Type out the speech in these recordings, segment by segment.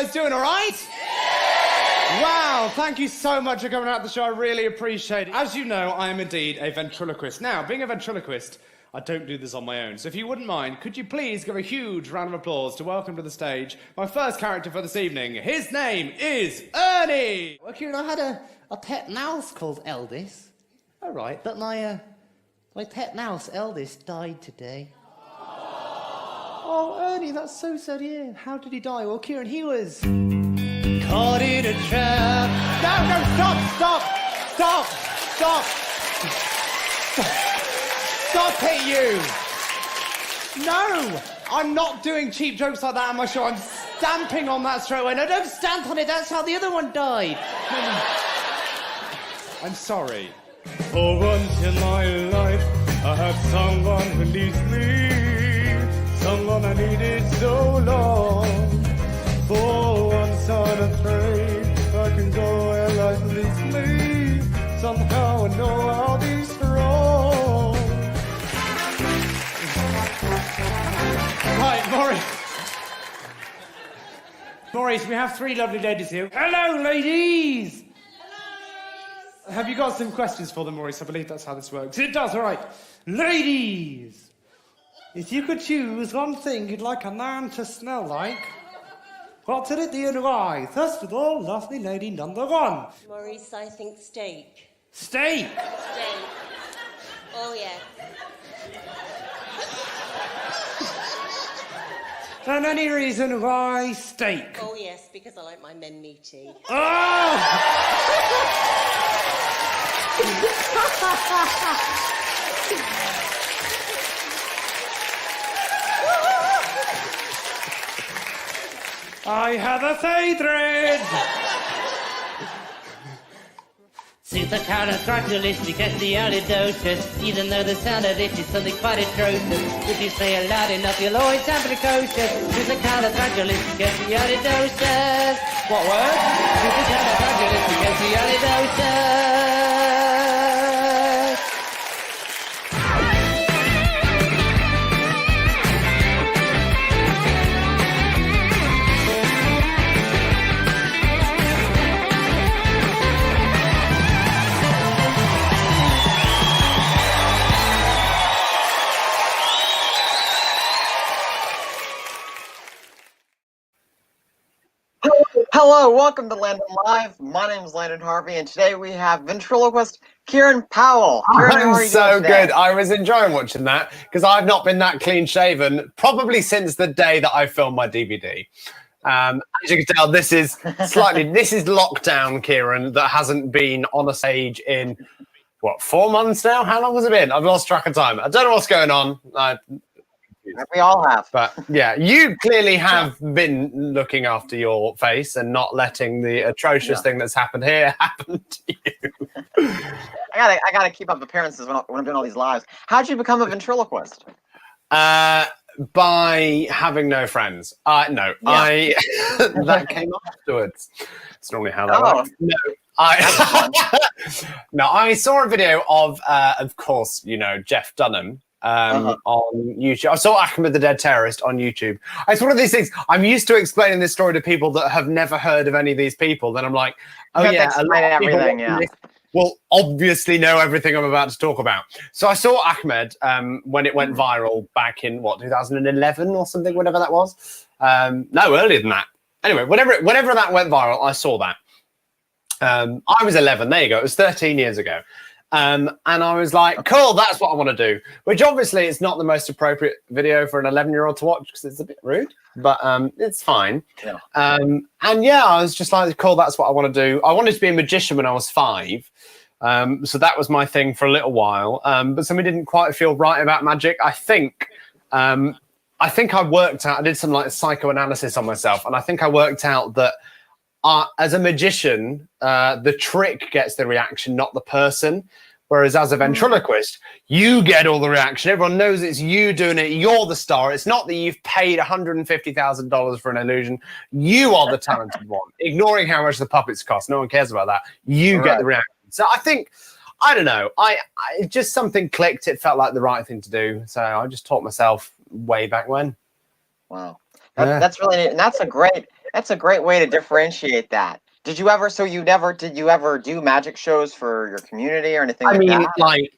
guys doing, all right? Wow, thank you so much for coming out to the show. I really appreciate it. As you know, I am indeed a ventriloquist. Now, being a ventriloquist, I don't do this on my own. So if you wouldn't mind, could you please give a huge round of applause to welcome to the stage my first character for this evening. His name is Ernie. Well, Kieran, I had a pet mouse called Eldis. All right, but my pet mouse, Eldis, died today. Oh, Ernie, that's so sad, yeah. How did he die? Well, Kieran, he was caught in a trap. No, stop it, you. No, I'm not doing cheap jokes like that on my show. I'm stamping on that straight away. No, don't stamp on it. That's how the other one died. I'm sorry. For once in my life, I have someone who needs me. Someone I needed so long. For once on a train, I can go where life leads me. Somehow I know I'll be strong. Right, Maurice, we have three lovely ladies here. Hello, ladies! Hello! Have you got some questions for them, Maurice? I believe that's how this works. It does, all right. Ladies! If you could choose one thing you'd like a man to smell like, what would it be and why? First of all, lovely lady number one. Maurice, I think steak. Steak? Steak. Oh, yeah. And any reason why steak? Oh, yes, because I like my men meaty. Oh! I have a favourite! Supercalifragilisticexpialidocious. Even though the sound of it is something quite atrocious, if you say it loud enough, you'll always sound precocious. Supercalifragilisticexpialidocious. What word? Supercalifragilisticexpialidocious. Hello, welcome to Landon Live. My name is Landon Harvey, and today we have ventriloquist Kieran Powell. Kieran, how are you so doing today? good. I was enjoying watching that because I've not been that clean shaven probably since the day that I filmed my DVD. As you can tell, this is lockdown, Kieran, that hasn't been on a stage in, what, 4 months now? How long has it been? I've lost track of time. I don't know what's going on. We all have. But yeah, you clearly have been looking after your face and not letting the atrocious thing that's happened here happen to you. I gotta keep up appearances when I'm doing all these lives. How'd you become a ventriloquist? By having no friends. That came afterwards. It's normally how that works. No, I saw a video of course, you know, Jeff Dunham. On YouTube. I saw Ahmed the Dead Terrorist on YouTube. It's one of these things. I'm used to explaining this story to people that have never heard of any of these people. Then I'm like, oh yeah, a lot of people will obviously know everything I'm about to talk about. So I saw Ahmed when it went viral back in 2011 or something, whatever that was. No, earlier than that. Anyway, whenever that went viral, I saw that. I was 11. There you go. It was 13 years ago. And I was like, cool, that's what I want to do. Which obviously is not the most appropriate video for an 11-year-old to watch because it's a bit rude, but it's fine. Yeah. And yeah, I was just like, cool, that's what I want to do. I wanted to be a magician when I was 5. So that was my thing for a little while. But something didn't quite feel right about magic. I think I worked out, I did some like psychoanalysis on myself, and I think I worked out that as a magician, the trick gets the reaction, not the person. Whereas as a ventriloquist, you get all the reaction. Everyone knows it's you doing it. You're the star. It's not that you've paid $150,000 for an illusion. You are the talented one. Ignoring how much the puppets cost. No one cares about that. You get the reaction. So I think, I don't know. I just something clicked. It felt like the right thing to do. So I just taught myself way back when. Wow. That's really neat. And that's a great, That's a great way to differentiate that. Did you ever do magic shows for your community or anything like that? Like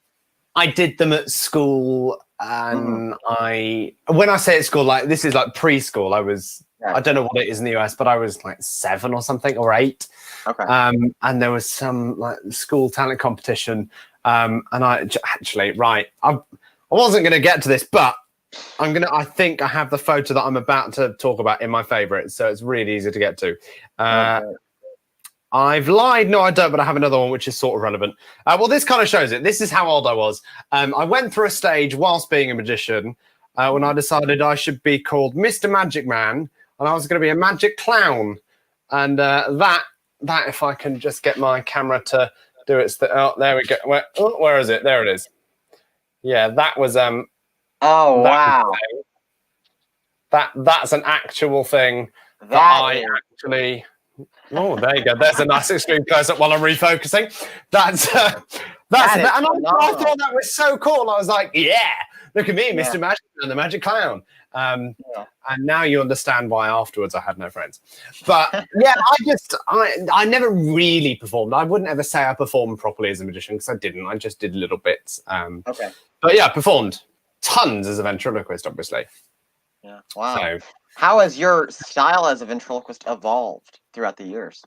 I did them at school, and when I say at school, like this is like preschool. I don't know what it is in the US, but I was like 7 or something, or 8. Okay. And there was some like school talent competition. And I wasn't going to get to this, but I think I have the photo that I'm about to talk about in my favorites. So it's really easy to get to. I've lied. No, I don't, but I have another one which is sort of relevant. Well, this kind of shows it. This is how old I was. I went through a stage whilst being a magician when I decided I should be called Mr. Magic Man, and I was going to be a magic clown. And that, if I can just get my camera to do its oh, there we go. Where is it? There it is. Yeah, that was oh wow. That's an actual thing that I actually. Oh, there you go. There's a nice extreme close up while I'm refocusing. That's and I thought that was so cool. I was like, yeah, look at me, Mr. Magic and the Magic Clown. And now you understand why afterwards I had no friends. But yeah, I never really performed. I wouldn't ever say I performed properly as a magician because I didn't. I just did little bits. Okay. But yeah, performed tons as a ventriloquist, obviously. Yeah. Wow. So, how has your style as a ventriloquist evolved throughout the years?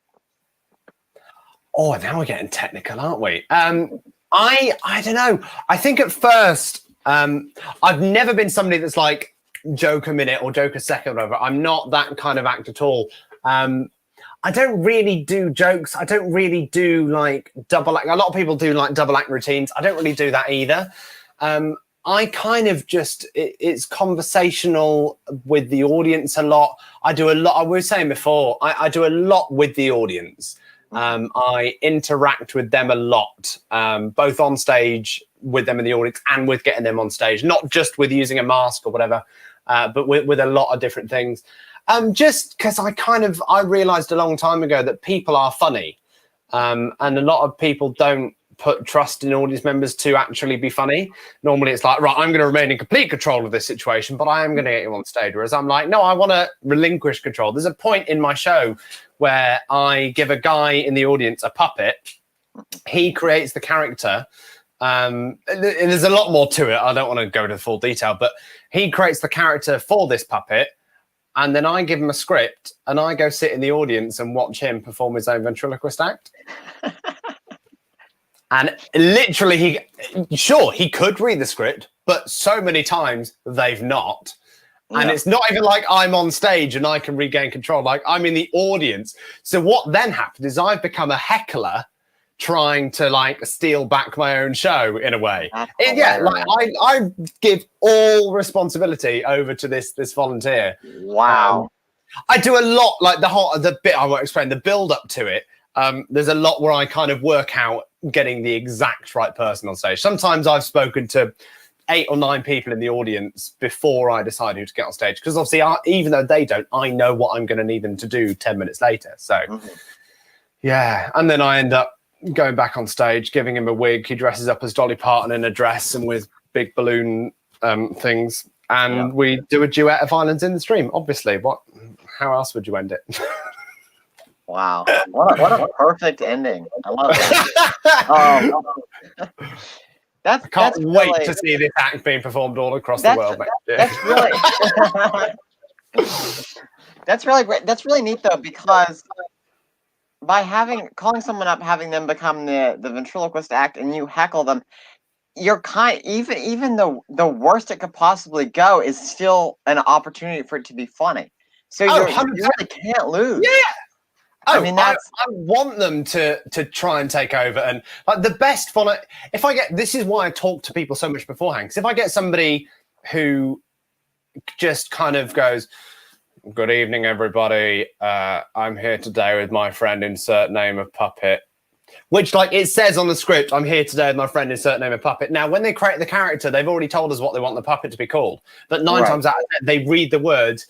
Oh, now we're getting technical, aren't we? I don't know. I think at first, I've never been somebody that's like joke a minute or joke a second or whatever. I'm not that kind of act at all. I don't really do jokes. I don't really do like double act. A lot of people do like double act routines. I don't really do that either. I kind of just, it's conversational with the audience a lot. I do a lot, I was saying before, I do a lot with the audience. I interact with them a lot, both on stage with them in the audience and with getting them on stage, not just with using a mask or whatever, but with a lot of different things. Just because I realized a long time ago that people are funny, and a lot of people don't put trust in audience members to actually be funny. Normally it's like, right, I'm going to remain in complete control of this situation, but I am going to get you on stage. Whereas I'm like, no, I want to relinquish control. There's a point in my show where I give a guy in the audience a puppet. He creates the character. And there's a lot more to it. I don't want to go into full detail, but he creates the character for this puppet. And then I give him a script and I go sit in the audience and watch him perform his own ventriloquist act. And literally, he could read the script, but so many times they've not. And it's not even like I'm on stage and I can regain control. Like I'm in the audience. So what then happened is I've become a heckler trying to like steal back my own show in a way. Like I give all responsibility over to this volunteer. Wow. I do a lot, like the bit I won't explain, the build up to it. There's a lot where I kind of work out getting the exact right person on stage. Sometimes I've spoken to 8 or 9 people in the audience before I decide who to get on stage. Because obviously, even though they don't, I know what I'm going to need them to do 10 minutes later. So, yeah. And then I end up going back on stage, giving him a wig. He dresses up as Dolly Parton in a dress and with big balloon things. And we do a duet of Islands in the Stream, obviously. How else would you end it? Wow. What a perfect ending. I love that. I can't wait to see this act being performed all across the world. That's really great. That's really neat though, because by calling someone up, having them become the ventriloquist act, and you heckle them, you're even the worst it could possibly go is still an opportunity for it to be funny. So you really can't lose. Yeah. I mean, I want them to try and take over, and like the best fun. If I get, this is why I talk to people so much beforehand. Because if I get somebody who just kind of goes, "Good evening, everybody. I'm here today with my friend. Insert name of puppet." Which, like it says on the script, I'm here today with my friend. Insert name of puppet. Now, when they create the character, they've already told us what they want the puppet to be called. But 9 times out of 10, they read the words.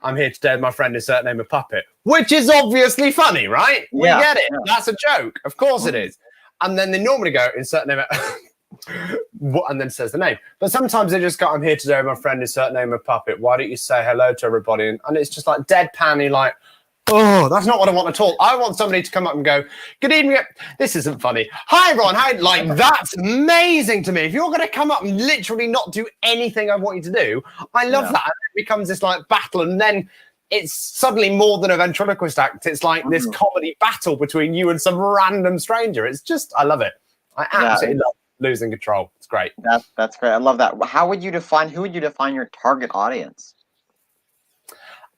I'm here today with my friend insert name of puppet, which is obviously funny, right? We get it. Yeah. That's a joke. Of course it is. And then they normally go insert name and then says the name. But sometimes they just go, I'm here today with my friend insert name of puppet. Why don't you say hello to everybody? And it's just like deadpan-y, like, Oh, that's not what I want at all. I want somebody to come up and go, good evening. This isn't funny. Hi, Ron. Hi. Like, that's amazing to me. If you're going to come up and literally not do anything I want you to do, I love that. And it becomes this like battle. And then it's suddenly more than a ventriloquist act. It's like this comedy battle between you and some random stranger. It's just, I love it. I absolutely love losing control. It's great. That's great. I love that. Who would you define your target audience?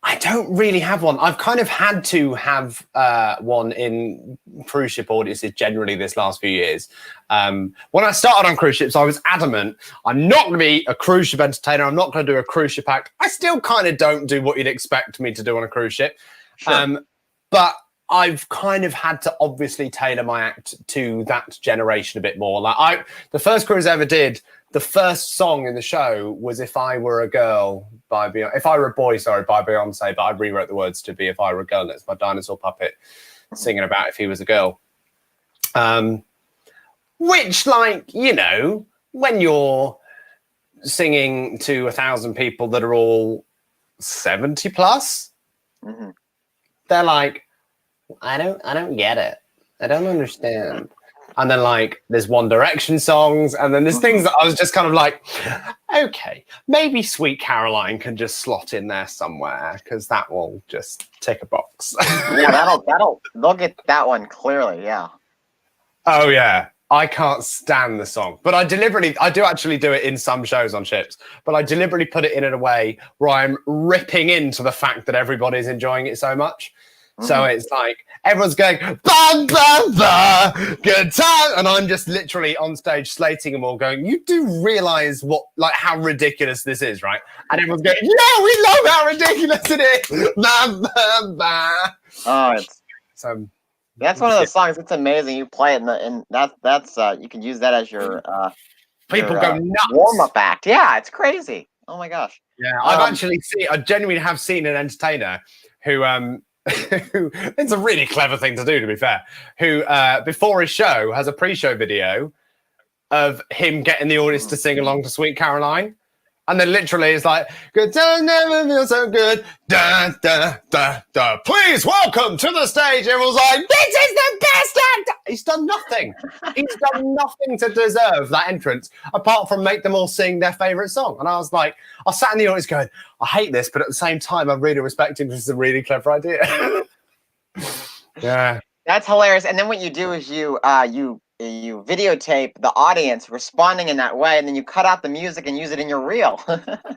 I don't really have one. I've kind of had to have one in cruise ship audiences generally this last few years. When I started on cruise ships, I was adamant, I'm not going to be a cruise ship entertainer. I'm not going to do a cruise ship act. I still kind of don't do what you'd expect me to do on a cruise ship. Sure. But I've kind of had to obviously tailor my act to that generation a bit more. Like the first cruise I ever did, the first song in the show was "If I Were a Girl" by Beyonce. If I Were a Boy, sorry, by Beyonce. But I rewrote the words to be "If I Were a Girl." And it's my dinosaur puppet singing about if he was a girl. Which, like, you know, when you're singing to 1,000 people that are all 70 plus, they're like, I don't get it. I don't understand. And then, like, there's One Direction songs, and then there's things that I was just kind of like, okay, maybe Sweet Caroline can just slot in there somewhere because that will just tick a box. Yeah, they'll get that one clearly. Yeah. Oh yeah, I can't stand the song, but I do actually do it in some shows on ships, but I deliberately put it in a way where I'm ripping into the fact that everybody's enjoying it so much. So it's like everyone's going, ba, ba, ba, good time. And I'm just literally on stage slating them all going, you do realize how ridiculous this is, right? And everyone's going, yeah, we love how ridiculous it is. Ba, ba, ba. Oh, that's one of those songs. It's amazing. You play it and that's you can use that as your people go nuts. Warm-up act. Yeah, it's crazy. Oh my gosh. Yeah, I genuinely have seen an entertainer who it's a really clever thing to do, to be fair, who before his show has a pre-show video of him getting the audience to sing along to Sweet Caroline. And then literally it's like, good time never feels so good. Da, da, da, da. Please welcome to the stage. Everyone's like, this is the best act. He's done nothing. He's done nothing to deserve that entrance apart from make them all sing their favourite song. And I was like, I sat in the audience going, I hate this, but at the same time, I really respect him because it's a really clever idea. Yeah. That's hilarious. And then what you do is you videotape the audience responding in that way, and then you cut out the music and use it in your reel.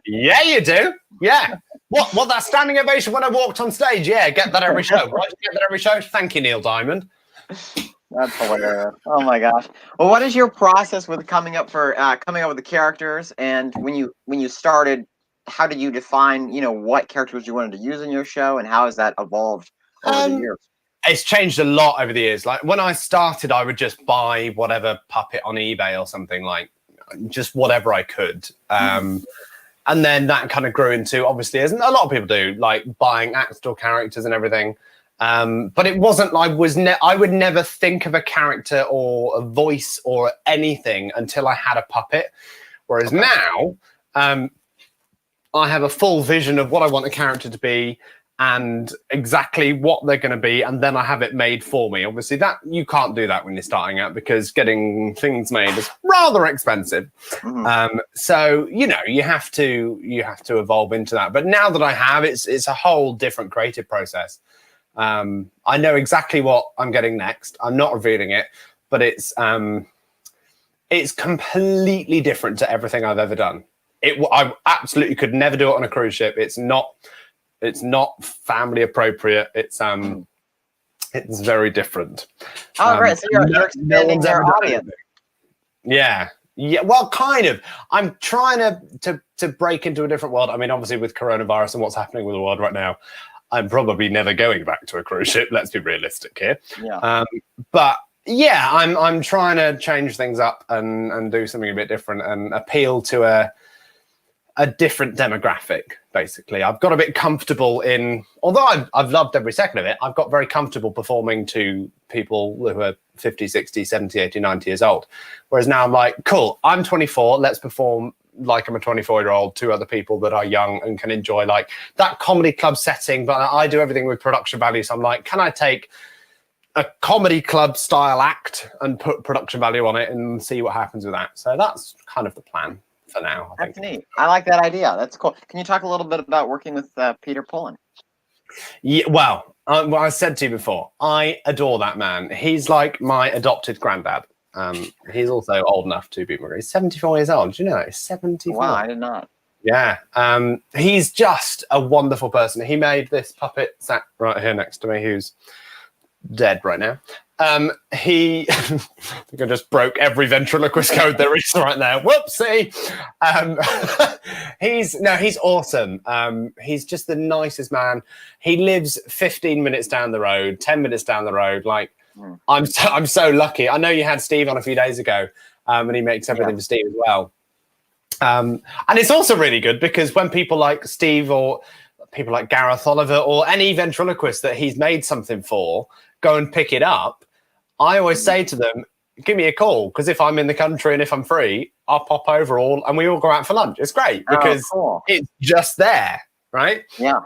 Yeah, you do. Yeah. What that standing ovation when I walked on stage? Yeah, get that every show. Right? Get that every show. Thank you, Neil Diamond. That's hilarious. Oh my gosh. Well, what is your process with coming up with the characters? And when you started, how did you define, what characters you wanted to use in your show, and how has that evolved over the years? It's changed a lot over the years. Like when I started, I would just buy whatever puppet on eBay or something, like just whatever I could. And then that kind of grew into, obviously, as a lot of people do, like buying actor characters and everything. But it wasn't like I would never think of a character or a voice or anything until I had a puppet. Whereas now, I have a full vision of what I want a character to be and exactly what they're going to be, and then I have it made for me. Obviously, that you can't do that when you're starting out because getting things made is rather expensive. So you have to evolve into that. But now that I have, it's a whole different creative process. I know exactly what I'm getting next. I'm not revealing it, but it's completely different to everything I've ever done. I absolutely could never do it on a cruise ship. It's not family appropriate. It's very different. Oh, right. So you're expanding their audience. Yeah. Well, kind of. I'm trying to break into a different world. I mean, obviously with coronavirus and what's happening with the world right now, I'm probably never going back to a cruise ship. Let's be realistic here. Yeah. But yeah, I'm trying to change things up and do something a bit different and appeal to a different demographic. Basically, I've got a bit comfortable in, although I've loved every second of it, I've got very comfortable performing to people who are 50, 60, 70, 80, 90 years old. Whereas now I'm like, cool, I'm 24, let's perform like I'm a 24-year-old to other people that are young and can enjoy like that comedy club setting. But I do everything with production value. So I'm like, can I take a comedy club style act and put production value on it and see what happens with that? So that's kind of the plan for now. That's neat. I like that idea. That's cool. Can you talk a little bit about working with Peter Pullen? Yeah, well, I said to you before, I adore that man. He's like my adopted granddad. He's also old enough to be married. He's 74 years old. Do you know? He's 74. Wow, I did not. Yeah. He's just a wonderful person. He made this puppet sat right here next to me, who's dead right now. I think I just broke every ventriloquist code there is right now. Whoopsie. He's awesome. He's just the nicest man. He lives 15 minutes down the road, 10 minutes down the road. Like, I'm so lucky. I know you had Steve on a few days ago, and he makes everything for Steve as well. And it's also really good because when people like Steve or people like Gareth Oliver or any ventriloquist that he's made something for go and pick it up, I always say to them, give me a call, because if I'm in the country and if I'm free, I'll pop over and we all go out for lunch. It's great because it's just there, right? Yeah.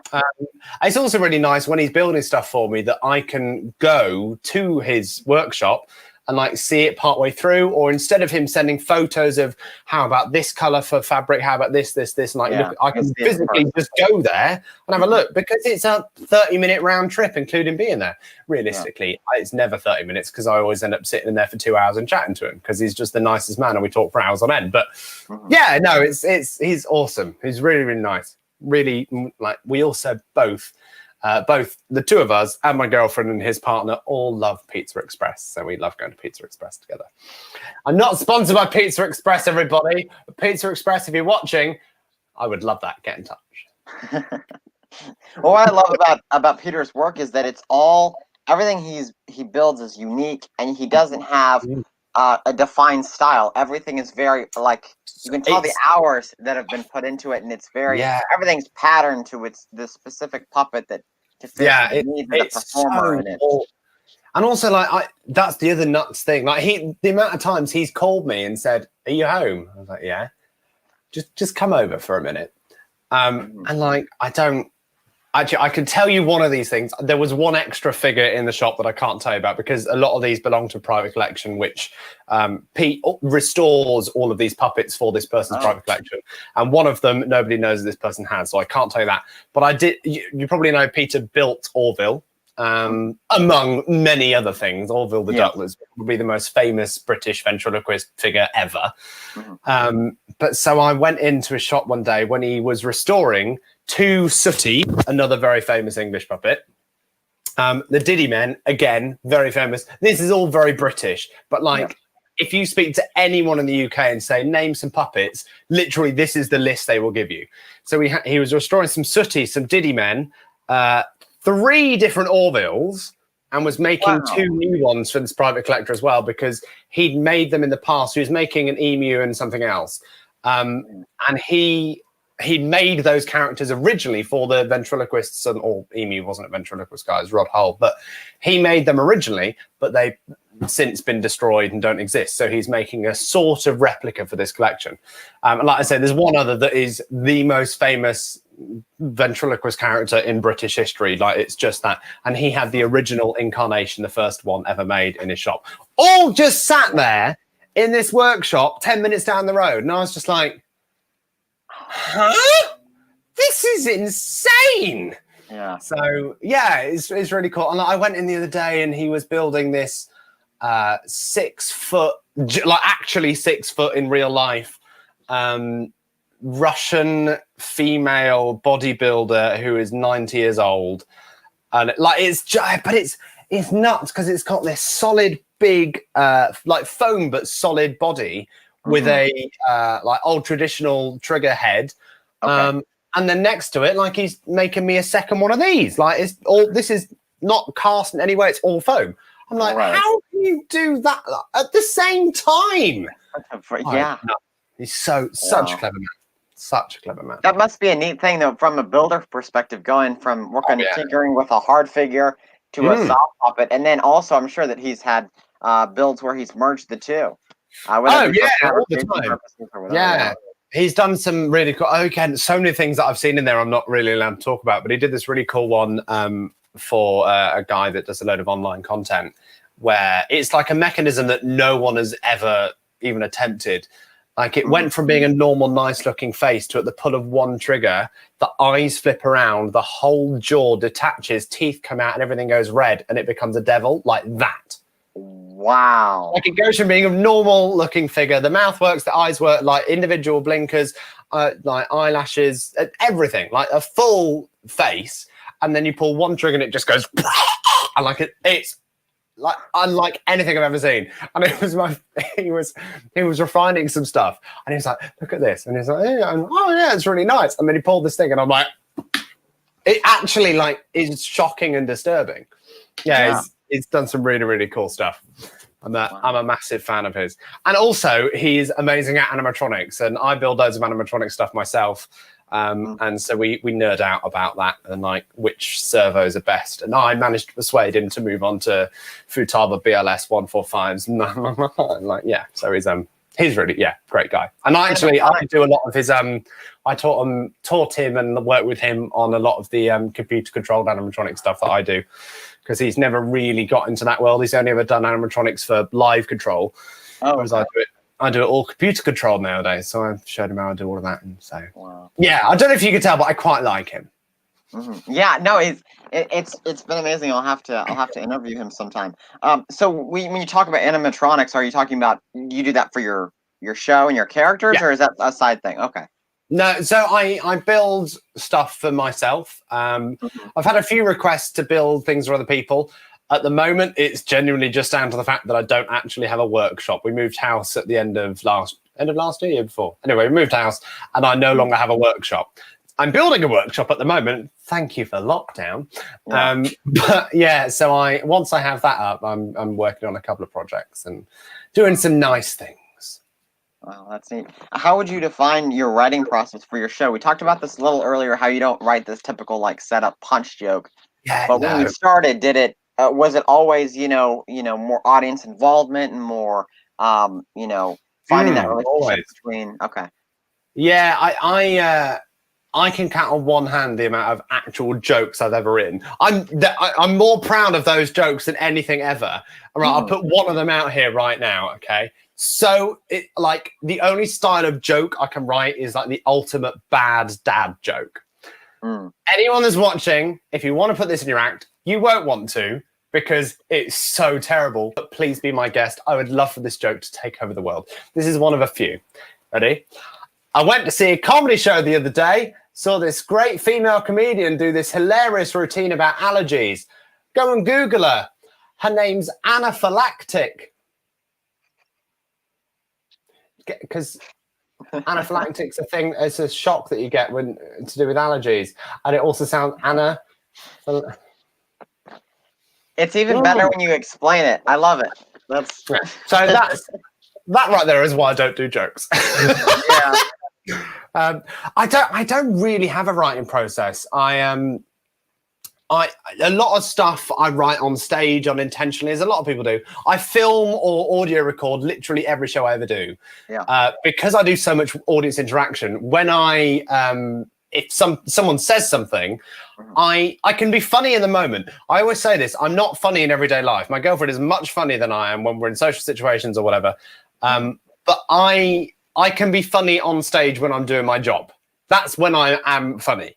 It's also really nice when he's building stuff for me that I can go to his workshop and like see it partway through, or instead of him sending photos of how about this color for fabric, how about this, and like look, I can physically just go there and have a look, because it's a 30-minute round trip, including being there. Realistically, it's never 30 minutes because I always end up sitting in there for 2 hours and chatting to him because he's just the nicest man and we talk for hours on end. But yeah, no, he's awesome. He's really, really nice. Really, like we also both the two of us and my girlfriend and his partner all love Pizza Express. So we love going to Pizza Express together. I'm not sponsored by Pizza Express, everybody. But Pizza Express, if you're watching, I would love that. Get in touch. Well, what I love about Peter's work is that it's everything he builds is unique, and he doesn't have a defined style. Everything is very, like, you can tell the hours that have been put into it, and it's very, everything's patterned to the specific puppet that to fit the needs of the performer in it. And also, like, that's the other nuts thing. Like, the amount of times he's called me and said, "Are you home?" I was like, "Yeah." Just come over for a minute. And like, I can tell you one of these things. There was one extra figure in the shop that I can't tell you about because a lot of these belong to a private collection, which Pete restores all of these puppets for this person's private collection. And one of them, nobody knows that this person has, so I can't tell you that. But I did. You probably know Peter built Orville, among many other things. Orville the Duck was probably the most famous British ventriloquist figure ever. But so I went into a shop one day when he was restoring To Sooty, another very famous English puppet. The Diddy Men, again, very famous. This is all very British, but like, if you speak to anyone in the UK and say, name some puppets, literally this is the list they will give you. So he was restoring some Sooty, some Diddy Men, 3 different Orvilles, and was making 2 new ones for this private collector as well, because he'd made them in the past. He was making an emu and something else. And he'd made those characters originally for the ventriloquists, or emu wasn't a ventriloquist guy, it was Rod Hull, but he made them originally, but they've since been destroyed and don't exist. So he's making a sort of replica for this collection. And like I said, there's one other that is the most famous ventriloquist character in British history. Like, it's just that. And he had the original incarnation, the first one ever made, in his shop. All just sat there in this workshop 10 minutes down the road. And I was just like, huh? This is insane. Yeah. So yeah, it's really cool. And I went in the other day and he was building this 6 foot, like actually 6 foot in real life, Russian female bodybuilder who is 90 years old. And like, but it's nuts because it's got this solid big like foam but solid body with a like old traditional trigger head. And then next to it, like, he's making me a second one of these. Like, this is not cast in any way, it's all foam. I'm like, how can you do that at the same time? Yeah. No, he's such a clever man. Such a clever man. That must be a neat thing, though, from a builder perspective, going from working tinkering with a hard figure to a soft puppet. And then also, I'm sure that he's had builds where he's merged the two. All the time. Yeah. He's done some really cool. Again, so many things that I've seen in there I'm not really allowed to talk about, but he did this really cool one for a guy that does a load of online content where it's like a mechanism that no one has ever even attempted. Like it went from being a normal, nice-looking face to at the pull of one trigger, the eyes flip around, the whole jaw detaches, teeth come out, and everything goes red, and it becomes a devil like that. Wow. Like it goes from being a normal-looking figure, the mouth works, the eyes work, like individual blinkers, like eyelashes, everything, like a full face, and then you pull one trigger and it just goes, and like it's like unlike anything I've ever seen. And it was he was refining some stuff, and he was like, "Look at this," and he's like, "Oh yeah, it's really nice." And then he pulled this thing, and I'm like, it actually like is shocking and disturbing. Yeah. He's done some really, really cool stuff. I'm a massive fan of his. And also, he's amazing at animatronics. And I build loads of animatronic stuff myself. And so we nerd out about that and like which servos are best. And I managed to persuade him to move on to Futaba BLS 145s. Like, yeah, so he's really, great guy. And I do a lot of his, I taught him and worked with him on a lot of the computer controlled animatronic stuff that I do. Because he's never really got into that world. He's only ever done animatronics for live control. Whereas I do it all computer controlled nowadays. So I showed him how I do all of that. And so, yeah, I don't know if you can tell, but I quite like him. Yeah, no, it's been amazing. I'll have to interview him sometime. So when you talk about animatronics, are you talking about you do that for your show and your characters, or is that a side thing? Okay. No, so I build stuff for myself. I've had a few requests to build things for other people. At the moment, it's genuinely just down to the fact that I don't actually have a workshop. We moved house at the end of last year before. Anyway, we moved house, and I no longer have a workshop. I'm building a workshop at the moment. Thank you for lockdown. But yeah, so once I have that up, I'm working on a couple of projects and doing some nice things. Wow, that's neat. How would you define your writing process for your show? We talked about this a little earlier, how you don't write this typical like setup punch joke. Yeah, but when you started, was it always more audience involvement and more finding that relationship between? Okay. Yeah, I can count on one hand the amount of actual jokes I've ever written. I'm more proud of those jokes than anything ever. All right, I'll put one of them out here right now. Okay. So the only style of joke I can write is like the ultimate bad dad joke. Anyone that's watching, if you want to put this in your act, you won't want to because it's so terrible. But please be my guest. I would love for this joke to take over the world. This is one of a few. Ready? I went to see a comedy show the other day. Saw this great female comedian do this hilarious routine about allergies. Go and Google her. Her name's anaphylactic. Because anaphylactic's a thing, it's a shock that you get when to do with allergies. And it also sounds It's even better when you explain it. I love it. So that right there is why I don't do jokes. I don't really have a writing process. A lot of stuff I write on stage unintentionally, as a lot of people do. I film or audio record literally every show I ever do. Because I do so much audience interaction. When if someone says something, I can be funny in the moment. I always say this: I'm not funny in everyday life. My girlfriend is much funnier than I am when we're in social situations or whatever. But I can be funny on stage when I'm doing my job. That's when I am funny.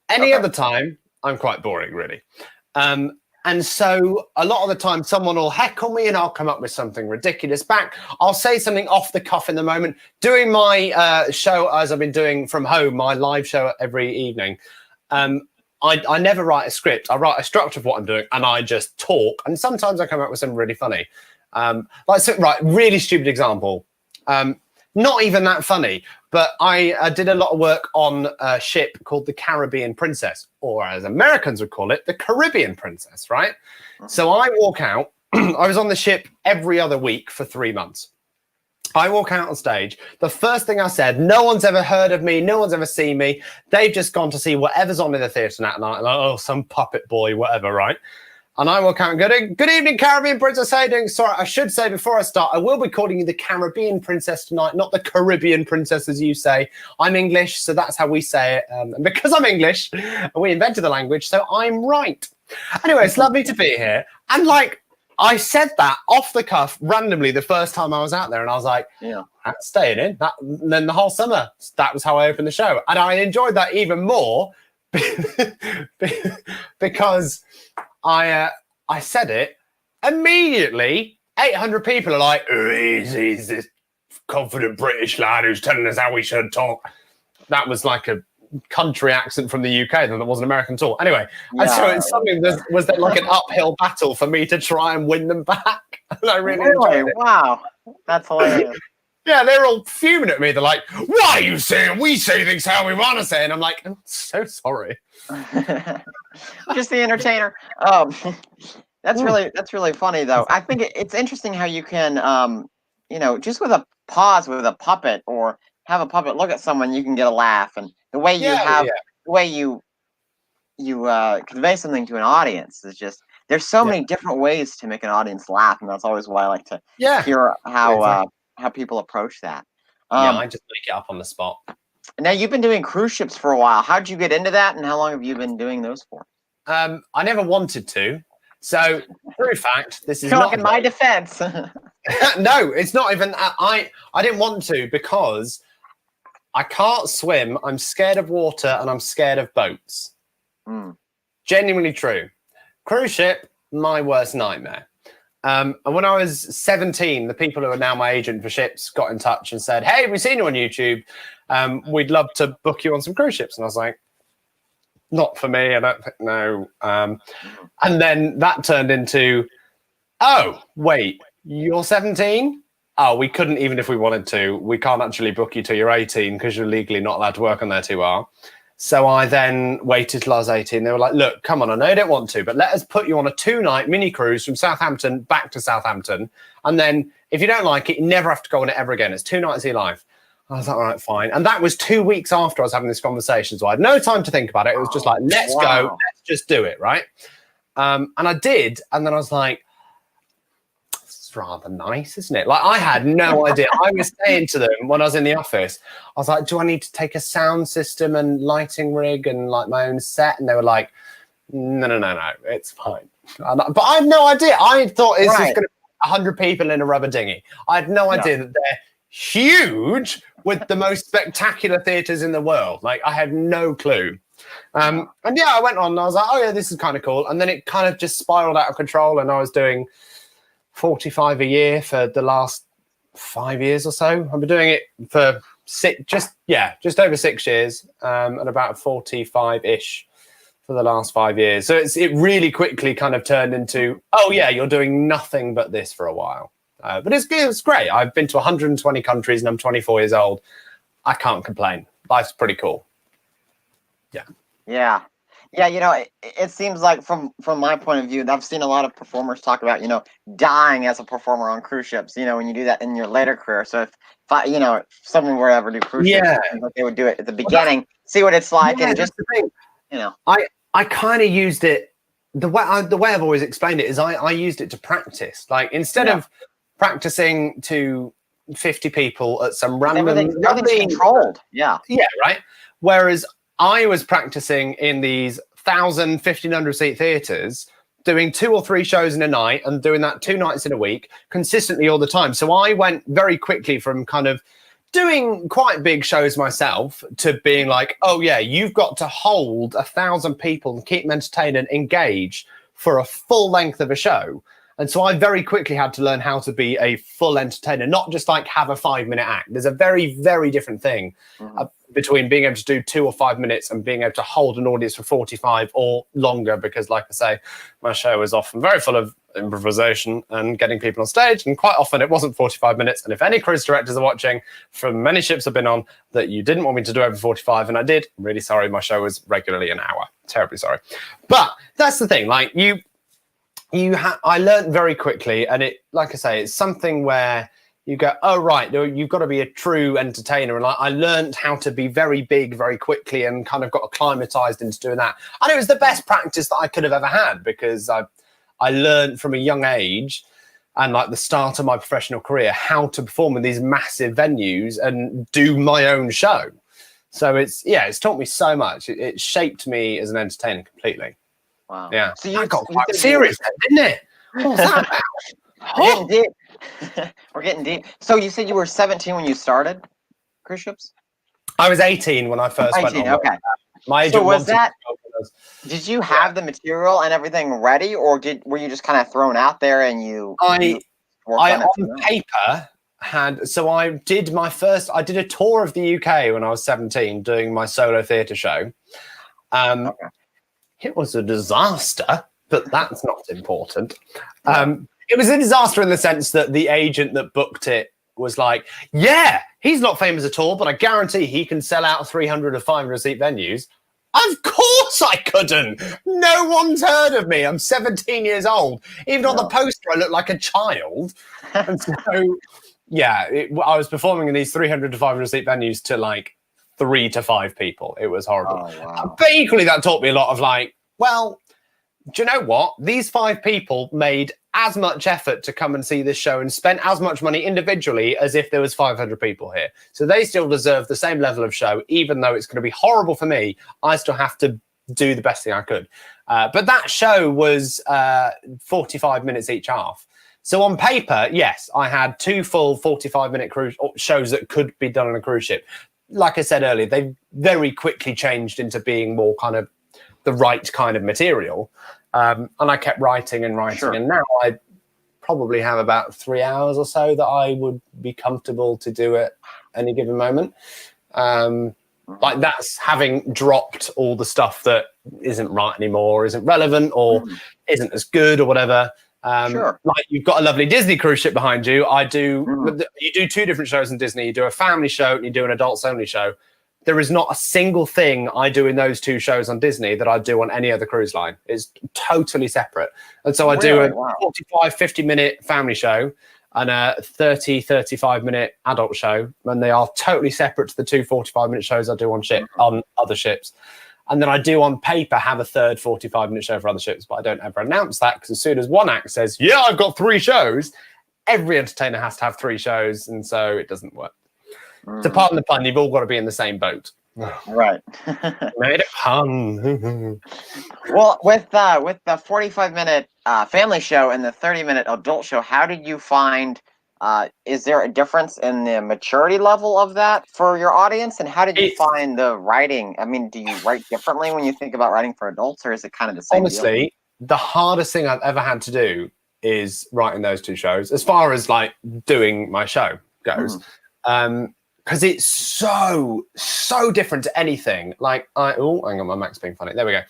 Any other time, I'm quite boring, really. And so a lot of the time, someone will heckle me and I'll come up with something ridiculous back. I'll say something off the cuff in the moment. Doing my show, as I've been doing from home, my live show every evening, I never write a script. I write a structure of what I'm doing and I just talk. And sometimes I come up with something really funny. Really stupid example. Not even that funny, but I did a lot of work on a ship called the Caribbean Princess, or as Americans would call it, the Caribbean Princess, right? So I walk out. I was on the ship every other week for 3 months. I walk out on stage. The first thing I said, no one's ever heard of me. No one's ever seen me. They've just gone to see whatever's on in the theatre that night. Like, oh, some puppet boy, whatever, right? And I will count. Good evening, Caribbean Princess. How you doing? Sorry, I should say before I start, I will be calling you the Caribbean Princess tonight, not the Caribbean Princess as you say. I'm English, so that's how we say it. And because I'm English, we invented the language, so I'm right. Anyway, it's lovely to be here. And like, I said that off the cuff randomly the first time I was out there, and I was like, yeah, that's staying in. Then the whole summer, that was how I opened the show. And I enjoyed that even more because I said it immediately. 800 people are like, oh, he's this confident British lad who's telling us how we should talk. That was like a country accent from the UK, then that wasn't American at all. Anyway, and so it's something that was that like an uphill battle for me to try and win them back. And I really enjoyed it. Wow, that's hilarious. Yeah, they're all fuming at me. They're like, why are you saying we say things how we want to say? And I'm like, I'm so sorry. Just the entertainer. That's really funny though. I think it's interesting how you can just with a pause with a puppet or have a puppet look at someone, you can get a laugh, and the way you convey something to an audience is just there's so many different ways to make an audience laugh, and that's always why I like to hear how people approach that. I just make it up on the spot. Now, you've been doing cruise ships for a while. How'd you get into that, and how long have you been doing those for? I never wanted to. So, true fact, this is not in my defense. No, it's not even. I didn't want to because I can't swim. I'm scared of water, and I'm scared of boats. Genuinely true. Cruise ship, my worst nightmare. And when I was 17, the people who are now my agent for ships got in touch and said, hey, we've seen you on YouTube. We'd love to book you on some cruise ships. And I was like, not for me. I don't think, no. And then that turned into, oh, wait, you're 17? Oh, we couldn't even if we wanted to. We can't actually book you till you're 18 because you're legally not allowed to work on there too well. So I then waited till I was 18. They were like, look, come on, I know you don't want to, but let us put you on a 2-night mini cruise from Southampton back to Southampton. And then if you don't like it, you never have to go on it ever again. It's 2 nights of your life. I was like, all right, fine. And that was 2 weeks after I was having this conversation. So I had no time to think about it. It was just like, let's go. Let's just do it, right? And I did. And then I was like, rather nice, isn't it? Like, I had no idea. I was saying to them when I was in the office, I was like, do I need to take a sound system and lighting rig and like my own set? And they were like, no, it's fine. But I had no idea. I thought it's just going to be 100 people in a rubber dinghy. I had no idea that they're huge with the most spectacular theatres in the world. Like, I had no clue. And yeah, I went on and I was like, oh yeah, this is kind of cool. And then it kind of just spiraled out of control, and I was doing 45 a year for the last 5 years or so. I've been doing it for just over 6 years, and about 45-ish for the last 5 years. So it really quickly kind of turned into, oh yeah, you're doing nothing but this for a while. But it's great. I've been to 120 countries and I'm 24 years old. I can't complain. Life's pretty cool. Yeah. Yeah, it seems like from my point of view, I've seen a lot of performers talk about, dying as a performer on cruise ships, when you do that in your later career. So if someone were to ever do cruise ships, they would do it at the beginning, see what it's like. And just, I kind of used it, the way I've always explained it is I used it to practice. Like, instead of practicing to 50 people at some random... Everything's controlled. Yeah, right? Whereas I was practicing in these 1,000, 1,500 seat theatres, doing 2 or 3 shows in a night and doing that 2 nights in a week consistently all the time. So I went very quickly from kind of doing quite big shows myself to being like, oh yeah, you've got to hold 1,000 people and keep them entertained and engaged for a full length of a show. And so I very quickly had to learn how to be a full entertainer, not just like have a 5-minute act. There's a very, very different thing between being able to do 2 or 5 minutes and being able to hold an audience for 45 or longer, because like I say, my show is often very full of improvisation and getting people on stage, and quite often it wasn't 45 minutes. And if any cruise directors are watching from many ships I've been on that you didn't want me to do over 45 and I did, I'm really sorry. My show was regularly an hour. Terribly sorry. But that's the thing, like I learned very quickly, and it, like I say, it's something where you go, oh, right, you've got to be a true entertainer. And I learned how to be very big very quickly and kind of got acclimatized into doing that. And it was the best practice that I could have ever had, because I I learned from a young age and like the start of my professional career how to perform in these massive venues and do my own show. So it's taught me so much. It shaped me as an entertainer completely. Wow. Yeah. So I got quite serious then, didn't it? What was that about? We're getting deep. We're getting deep. So you said you were 17 when you started cruise ships? I was 18 when I first 18, went on. okay. My agent So was wanted that? to go with us. Did you have the material and everything ready, or were you just kind of thrown out there and you worked I on it from on there? paper I did a tour of the UK when I was 17 doing my solo theatre show. It was a disaster, but that's not important. It was a disaster in the sense that the agent that booked it was like, yeah, he's not famous at all, but I guarantee he can sell out 300 or 500 seat venues. Of course I couldn't. No one's heard of me. I'm 17 years old. Even on the poster, I look like a child. And so, yeah, I was performing in these 300 to 500 seat venues to like 3 to 5 people. It was horrible. Oh, wow. But equally, that taught me a lot of like, well, do you know what? These 5 people made as much effort to come and see this show and spent as much money individually as if there was 500 people here. So they still deserve the same level of show, even though it's going to be horrible for me. I still have to do the best thing I could. But that show was 45 minutes each half. So on paper, yes, I had 2 full 45-minute cruise shows that could be done on a cruise ship. Like I said earlier, they very quickly changed into being more kind of the right kind of material. And I kept writing and writing. Sure. And now I probably have about 3 hours or so that I would be comfortable to do at any given moment. Like that's having dropped all the stuff that isn't right anymore, isn't relevant or isn't as good or whatever. Like you've got a lovely Disney cruise ship behind you. You do 2 different shows in Disney. You do a family show and you do an adults only show. There is not a single thing I do in those 2 shows on Disney that I do on any other cruise line. It's totally separate. And so I do a 45, 50-minute family show and a 30, 35-minute adult show. And they are totally separate to the 2 45-minute shows I do on other ships. And then I do on paper have a third 45-minute show for other ships, but I don't ever announce that because as soon as one act says, yeah, I've got 3 shows, every entertainer has to have 3 shows. And so it doesn't work. So pardon the pun, you've all got to be in the same boat. Right. Made a pun. Well, with the 45-minute family show and the 30-minute adult show, how did you find, is there a difference in the maturity level of that for your audience? And how did you find the writing? I mean, do you write differently when you think about writing for adults, or is it kind of the same Honestly, deal? The hardest thing I've ever had to do is writing those 2 shows, as far as like doing my show goes. Because it's so different to anything. Like hang on, my Mac's being funny. There we go.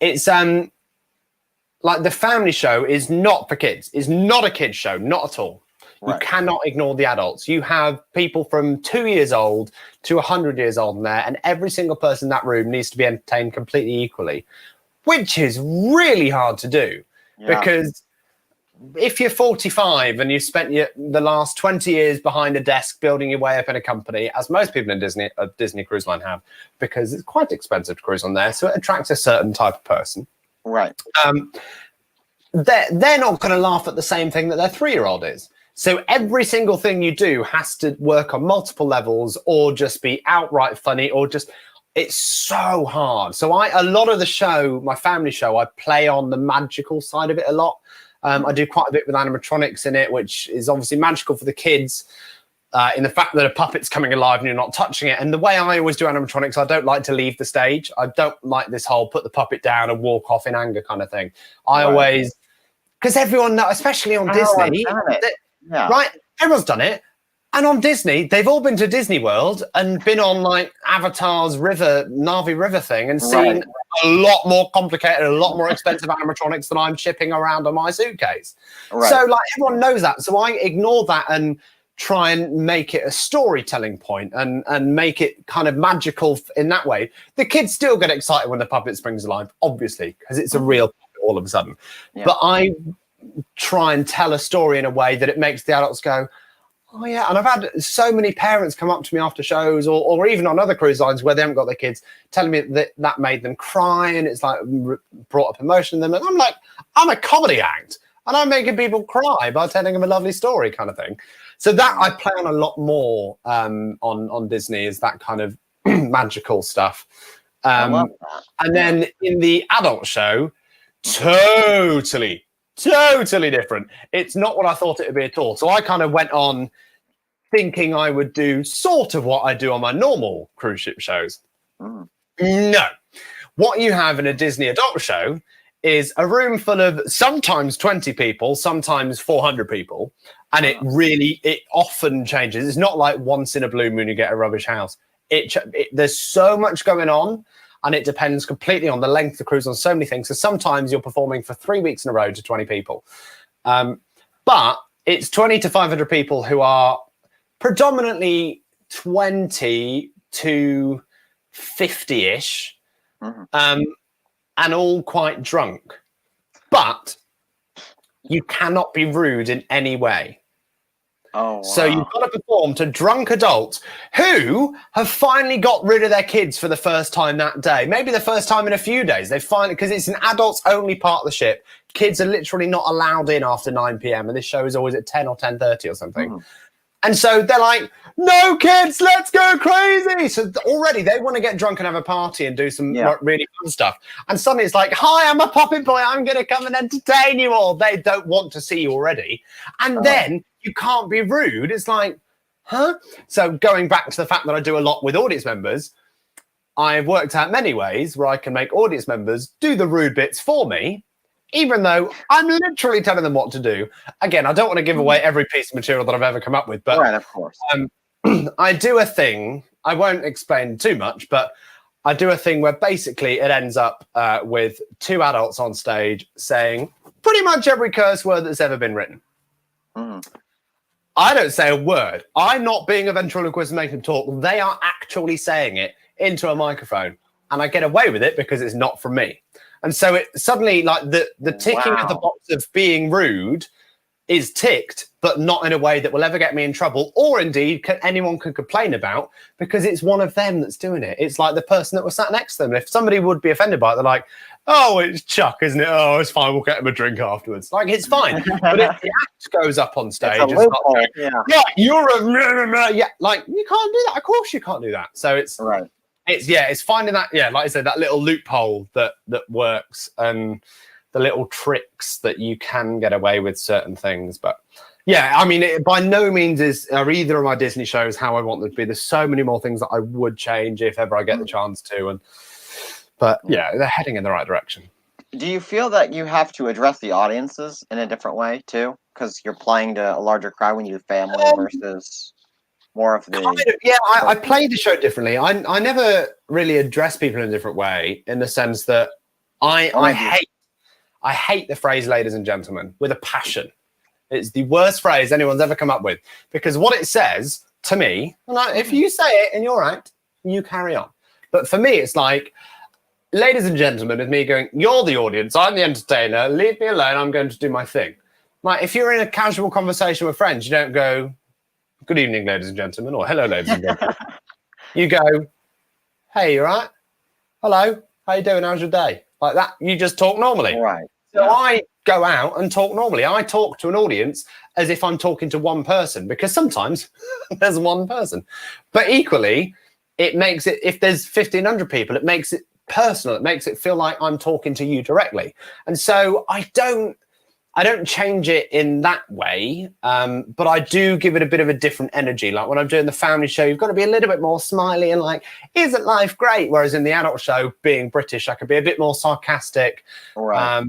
It's like the family show is not for kids. It's not a kids show, not at all. Right. You cannot ignore the adults. You have people from 2 years old to 100 years old in there, and every single person in that room needs to be entertained completely equally, which is really hard to do because if you're 45 and you've spent the last 20 years behind a desk building your way up in a company, as most people in Disney Cruise Line have, because it's quite expensive to cruise on there, so it attracts a certain type of person. Right. They're not going to laugh at the same thing that their 3-year-old is. So every single thing you do has to work on multiple levels or just be outright funny or just... It's so hard. So a lot of the show, my family show, I play on the magical side of it a lot. I do quite a bit with animatronics in it, which is obviously magical for the kids in the fact that a puppet's coming alive and you're not touching it. And the way I always do animatronics, I don't like to leave the stage. I don't like this whole put the puppet down and walk off in anger kind of thing. I always, because everyone knows, especially on Disney, right? Everyone's done it. And on Disney, they've all been to Disney World and been on like Avatar's Na'vi River thing and seen a lot more complicated, a lot more expensive animatronics than I'm shipping around on my suitcase. Right. So like everyone knows that. So I ignore that and try and make it a storytelling point and make it kind of magical in that way. The kids still get excited when the puppet springs alive, obviously, because it's a real puppet all of a sudden. Yeah. But I try and tell a story in a way that it makes the adults go, Oh yeah, and I've had so many parents come up to me after shows, or even on other cruise lines where they haven't got their kids, telling me that made them cry, and it's like brought up emotion in them. And I'm like, I'm a comedy act, and I'm making people cry by telling them a lovely story, kind of thing. So that I play on a lot more on Disney, is that kind of magical stuff. I love that. And then in the adult show, totally different. It's not what I thought it would be at all. So I kind of went on thinking I would do sort of what I do on my normal cruise ship shows. No. What you have in a Disney adult show is a room full of sometimes 20 people, sometimes 400 people. And it often changes. It's not like once in a blue moon you get a rubbish house. There's so much going on, and it depends completely on the length of the cruise, on so many things. So sometimes you're performing for 3 weeks in a row to 20 people. But it's 20 to 500 people who are predominantly 20 to 50-ish, and all quite drunk. But you cannot be rude in any way. Oh, wow. So you've got to perform to drunk adults who have finally got rid of their kids for the first time that day. Maybe the first time in a few days. They finally, because it's an adults only part of the ship. Kids are literally not allowed in after 9 p.m. and this show is always at 10 or 10:30 or something. And so they're like, no kids, let's go crazy. So already they want to get drunk and have a party and do some really fun stuff. And suddenly it's like, hi, I'm a puppet boy. I'm going to come and entertain you all. They don't want to see you already. And then you can't be rude. It's like, huh? So going back to the fact that I do a lot with audience members, I've worked out many ways where I can make audience members do the rude bits for me, even though I'm literally telling them what to do. Again, I don't want to give away every piece of material that I've ever come up with, but right, of course. I do a thing, I won't explain too much, but I do a thing where basically it ends up with 2 adults on stage saying pretty much every curse word that's ever been written. I don't say a word. I'm not being a ventriloquist and making them talk. They are actually saying it into a microphone, and I get away with it because it's not from me. And so it suddenly, like the ticking of the box of being rude is ticked, but not in a way that will ever get me in trouble, or indeed anyone can complain about, because it's one of them that's doing it. It's like the person that was sat next to them. If somebody would be offended by it, they're like, oh, it's Chuck, isn't it? Oh, it's fine. We'll get him a drink afterwards. Like, it's fine. But if the act goes up on stage, it's not going, you're a like, you can't do that. Of course you can't do that. So it's right. It's finding that, like I said, that little loophole that works, and the little tricks that you can get away with certain things. But yeah, I mean, it by no means are either of my Disney shows how I want them to be. There's so many more things that I would change if ever I get the chance to. But yeah, they're heading in the right direction. Do you feel that you have to address the audiences in a different way too? Because you're playing to a larger crowd when you do family versus more of the... Kind of, yeah, I play the show differently. I never really address people in a different way, in the sense that I hate the phrase "ladies and gentlemen" with a passion. It's the worst phrase anyone's ever come up with, because what it says to me, if you say it in your act, you carry on. But for me, it's like, ladies and gentlemen, with me going, you're the audience, I'm the entertainer, leave me alone, I'm going to do my thing. Like, if you're in a casual conversation with friends, you don't go, good evening, ladies and gentlemen, or hello, ladies and gentlemen. You go, hey, you all right? Hello, how you doing? How's your day? Like that, you just talk normally. Right. So I go out and talk normally. I talk to an audience as if I'm talking to one person, because sometimes there's one person. But equally, it makes it, if there's 1,500 people, it makes it personal. It makes it feel like I'm talking to you directly. And so I don't change it in that way, but I do give it a bit of a different energy. Like when I'm doing the family show, you've got to be a little bit more smiley and like, isn't life great? Whereas in the adult show, being British, I could be a bit more sarcastic. Right.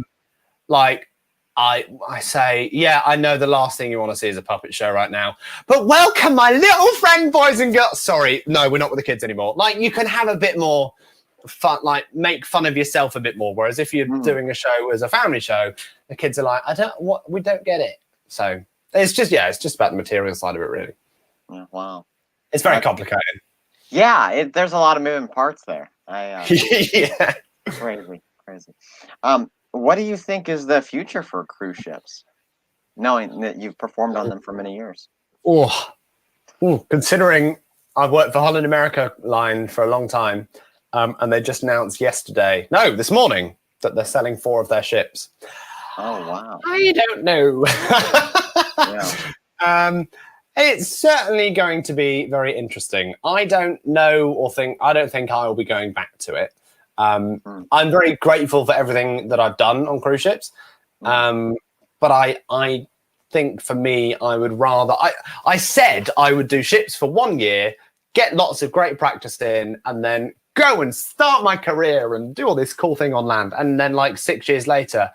Like I say, yeah, I know the last thing you want to see is a puppet show right now, but welcome my little friend, boys and girls. Sorry, no, we're not with the kids anymore. Like, you can have a bit more fun, like make fun of yourself a bit more. Whereas if you're doing a show as a family show, the kids are like, we don't get it. So it's just about the material side of it, really. Yeah, wow. It's very complicated. Yeah, there's a lot of moving parts there. Yeah. Crazy. What do you think is the future for cruise ships, knowing that you've performed on them for many years? Oh, Considering I've worked for Holland America Line for a long time, and they just announced this morning, that they're selling 4 of their ships. Oh, wow. I don't know. Yeah. It's certainly going to be very interesting. I don't think I will be going back to it. I'm very grateful for everything that I've done on cruise ships. But I think for me, I would rather, I said I would do ships for 1 year, get lots of great practice in, and then go and start my career and do all this cool thing on land. And then like 6 years later,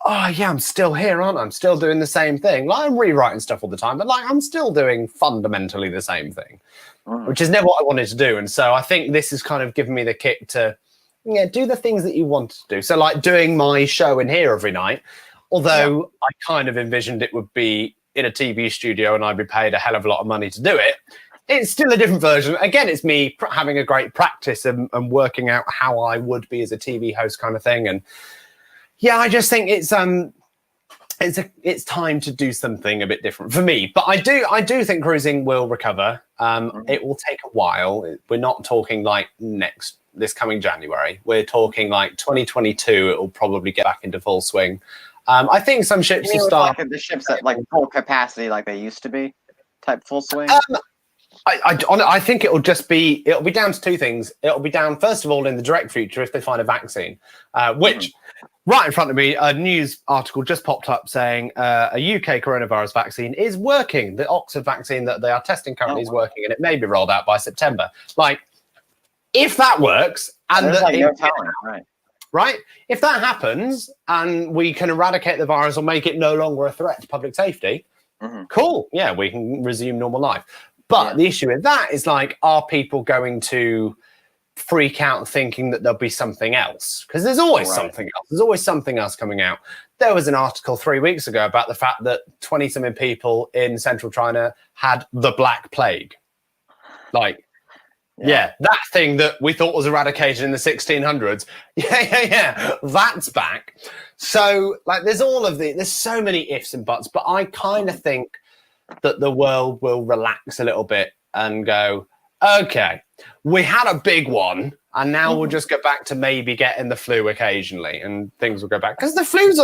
oh yeah, I'm still here, aren't I? I'm still doing the same thing. Like, I'm rewriting stuff all the time, but like I'm still doing fundamentally the same thing, which is never what I wanted to do. And so I think this has kind of given me the kick to do the things that you want to do. So like doing my show in here every night, although I kind of envisioned it would be in a TV studio and I'd be paid a hell of a lot of money to do it. It's still a different version. Again, it's me having a great practice and working out how I would be as a TV host kind of thing. And yeah, I just think it's time to do something a bit different for me. But I do think cruising will recover. It will take a while. We're not talking like this coming January. We're talking like 2022. It will probably get back into full swing. I think some ships will start. Like the ships at like full capacity, like they used to be, type full swing. I think it'll be down to 2 things. It'll be down, first of all, in the direct future if they find a vaccine, which right in front of me, a news article just popped up saying a UK coronavirus vaccine is working. The Oxford vaccine that they are testing currently is working, and it may be rolled out by September. Like, if that works, and right? If that happens, and we can eradicate the virus or make it no longer a threat to public safety, cool. Yeah, we can resume normal life. But the issue with that is, like, are people going to freak out thinking that there'll be something else? Because there's always something else. There's always something else coming out. There was an article 3 weeks ago about the fact that 20-something people in central China had the Black Plague. Like, that thing that we thought was eradicated in the 1600s. Yeah, that's back. So, like, there's so many ifs and buts, but I kind of think that the world will relax a little bit and go, okay, we had a big one, and now we'll just go back to maybe getting the flu occasionally, and things will go back. Because the flu's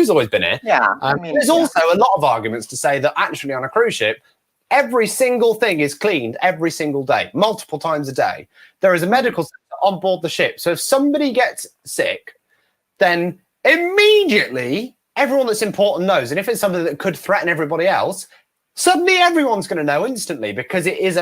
always been here. Yeah. There's also a lot of arguments to say that actually on a cruise ship, every single thing is cleaned every single day, multiple times a day. There is a medical center on board the ship. So if somebody gets sick, then immediately everyone that's important knows. And if it's something that could threaten everybody else, suddenly everyone's going to know instantly, because it is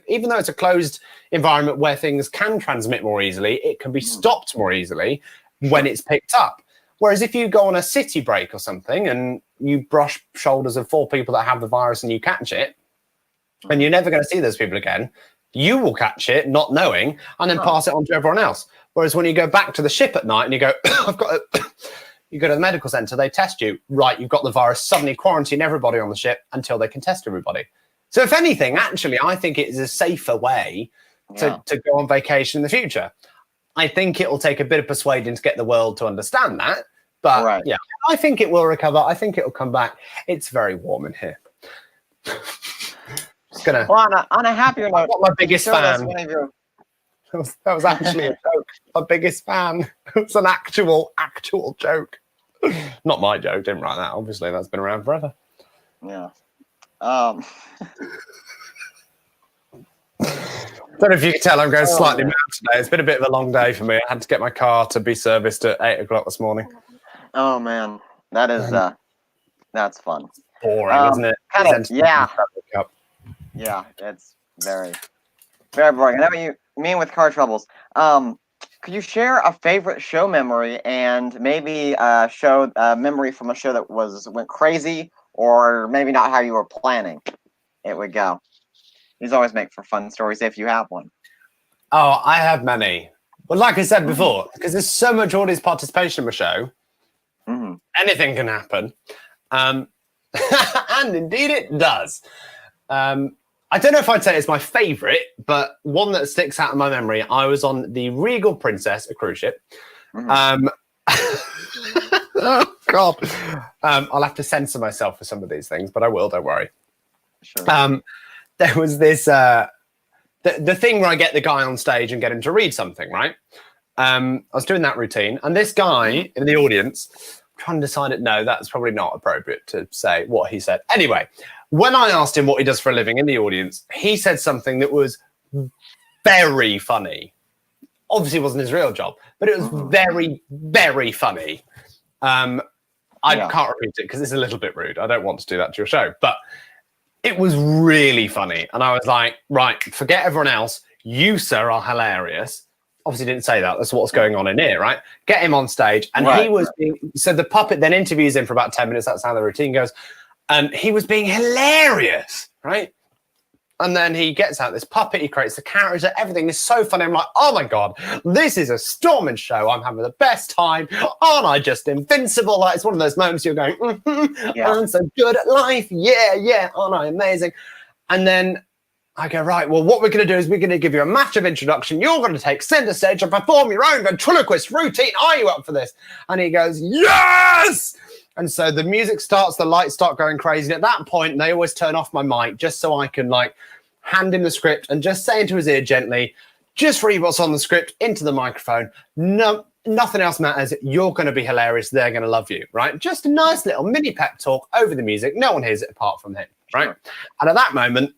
even though it's a closed environment where things can transmit more easily, it can be stopped more easily when it's picked up. Whereas if you go on a city break or something and you brush shoulders of 4 people that have the virus and you catch it, and you're never going to see those people again, you will catch it not knowing and then pass it on to everyone else. Whereas when you go back to the ship at night and you go, you go to the medical center, they test you, right, you've got the virus, suddenly quarantine everybody on the ship until they can test everybody. So if anything, actually, I think it is a safer way to go on vacation in the future. I think it will take a bit of persuading to get the world to understand that. But yeah, I think it will recover. I think it will come back. It's very warm in here. Just gonna. Well, on a happier note, I'm my biggest fan. That was actually a joke. My biggest fan. It was an actual joke. Not my joke. Didn't write that. Obviously, that's been around forever. Yeah. Don't know if you can tell I'm going slightly mad today. It's been a bit of a long day for me. I had to get my car to be serviced at 8 o'clock this morning. Oh man, that is that's fun. Boring, isn't it? Yeah, it's very, very boring. I know what you mean with car troubles. Could you share a favorite show memory and maybe a memory from a show that went crazy, or maybe not how you were planning it would go? These always make for fun stories if you have one. Oh, I have many. Well, like I said before, because there's so much audience participation in the show, anything can happen. And indeed it does. I don't know if I'd say it's my favorite, but one that sticks out in my memory, I was on the Regal Princess, a cruise ship. Oh, God. I'll have to censor myself for some of these things, but I will, don't worry. Sure. There was this the thing where I get the guy on stage and get him to read something, right? I was doing that routine, and this guy in the audience, I'm trying to decide it. No, that's probably not appropriate to say what he said. Anyway, when I asked him what he does for a living in the audience, he said something that was very funny. Obviously, it wasn't his real job, but it was very, very funny. I can't repeat it because it's a little bit rude. I don't want to do that to your show, but it was really funny. And I was like, right, forget everyone else. You, sir, are hilarious. Obviously didn't say that. That's what's going on in here, right? Get him on stage. And he was being, so the puppet then interviews him for about 10 minutes. That's how the routine goes. And he was being hilarious, right? And then he gets out this puppet. He creates the character. Everything is so funny. I'm like, oh my God, this is a storming show. I'm having the best time. Aren't I just invincible? Like, it's one of those moments you're going, I'm so good at life. Yeah. Aren't I amazing? And then I go, right, well, what we're going to do is we're going to give you a massive introduction. You're going to take center stage and perform your own ventriloquist routine. Are you up for this? And he goes, yes! And so the music starts, the lights start going crazy. And at that point, they always turn off my mic just so I can, like, hand him the script and just say into his ear gently, just read what's on the script into the microphone. No, nothing else matters. You're going to be hilarious. They're going to love you, right? Just a nice little mini pep talk over the music. No one hears it apart from him, right? Sure. And at that moment,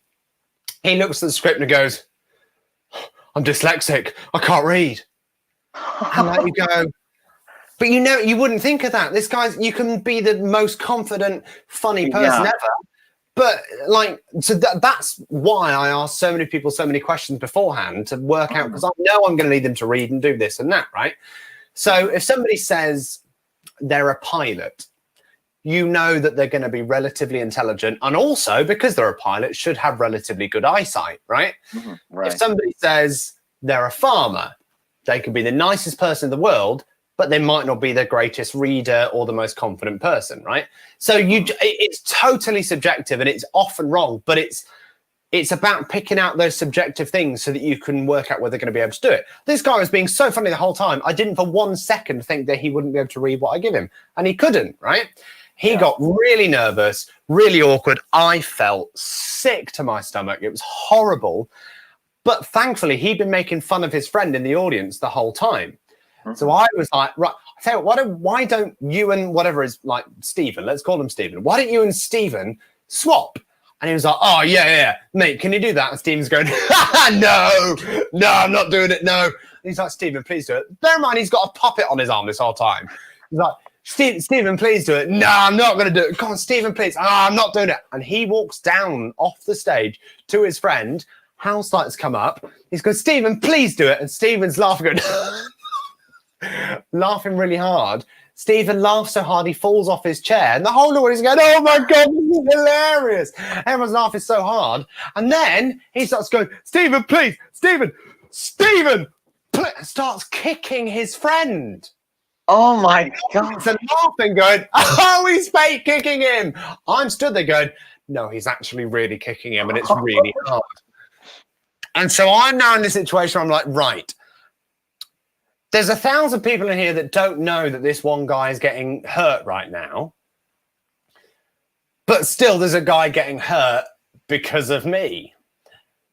he looks at the script and goes, I'm dyslexic. I can't read. And like you go, but you know, you wouldn't think of that. This guy's, you can be the most confident, funny person ever. But like, so that's why I asked so many people so many questions beforehand to work out, because I know I'm going to need them to read and do this and that, right? So if somebody says they're a pilot, you know that they're going to be relatively intelligent, and also because they're a pilot, should have relatively good eyesight, right? Right. If somebody says they're a farmer, they could be the nicest person in the world, but they might not be the greatest reader or the most confident person, right? So it's totally subjective, and it's often wrong, but it's about picking out those subjective things so that you can work out whether they're going to be able to do it. This guy was being so funny the whole time. I didn't for 1 second think that he wouldn't be able to read what I give him, and he couldn't, right? He got really nervous, really awkward. I felt sick to my stomach. It was horrible. But thankfully, he'd been making fun of his friend in the audience the whole time. So I was like, right, I tell you what, why don't you and whatever is like Stephen, let's call him Stephen. Why don't you and Stephen swap? And he was like, oh, yeah. Mate, can you do that? And Stephen's going, no, I'm not doing it, no. And he's like, Stephen, please do it. Bear in mind, he's got a puppet on his arm this whole time. He's like, Stephen, please do it. No, I'm not going to do it. Come on, Stephen, please. Oh, I'm not doing it. And he walks down off the stage to his friend. House lights come up. He's going, Stephen, please do it. And Stephen's laughing, going, laughing really hard. Stephen laughs so hard he falls off his chair. And the whole audience is going, oh, my God, this is hilarious. Everyone's laughing so hard. And then he starts going, Stephen, please. Stephen, starts kicking his friend. Oh my God. So laughing, going, oh, he's fake kicking him. I'm stood there going, no, he's actually really kicking him, and it's really hard. And so I'm now in this situation where I'm like, right, there's 1,000 people in here that don't know that this one guy is getting hurt right now. But still, there's a guy getting hurt because of me.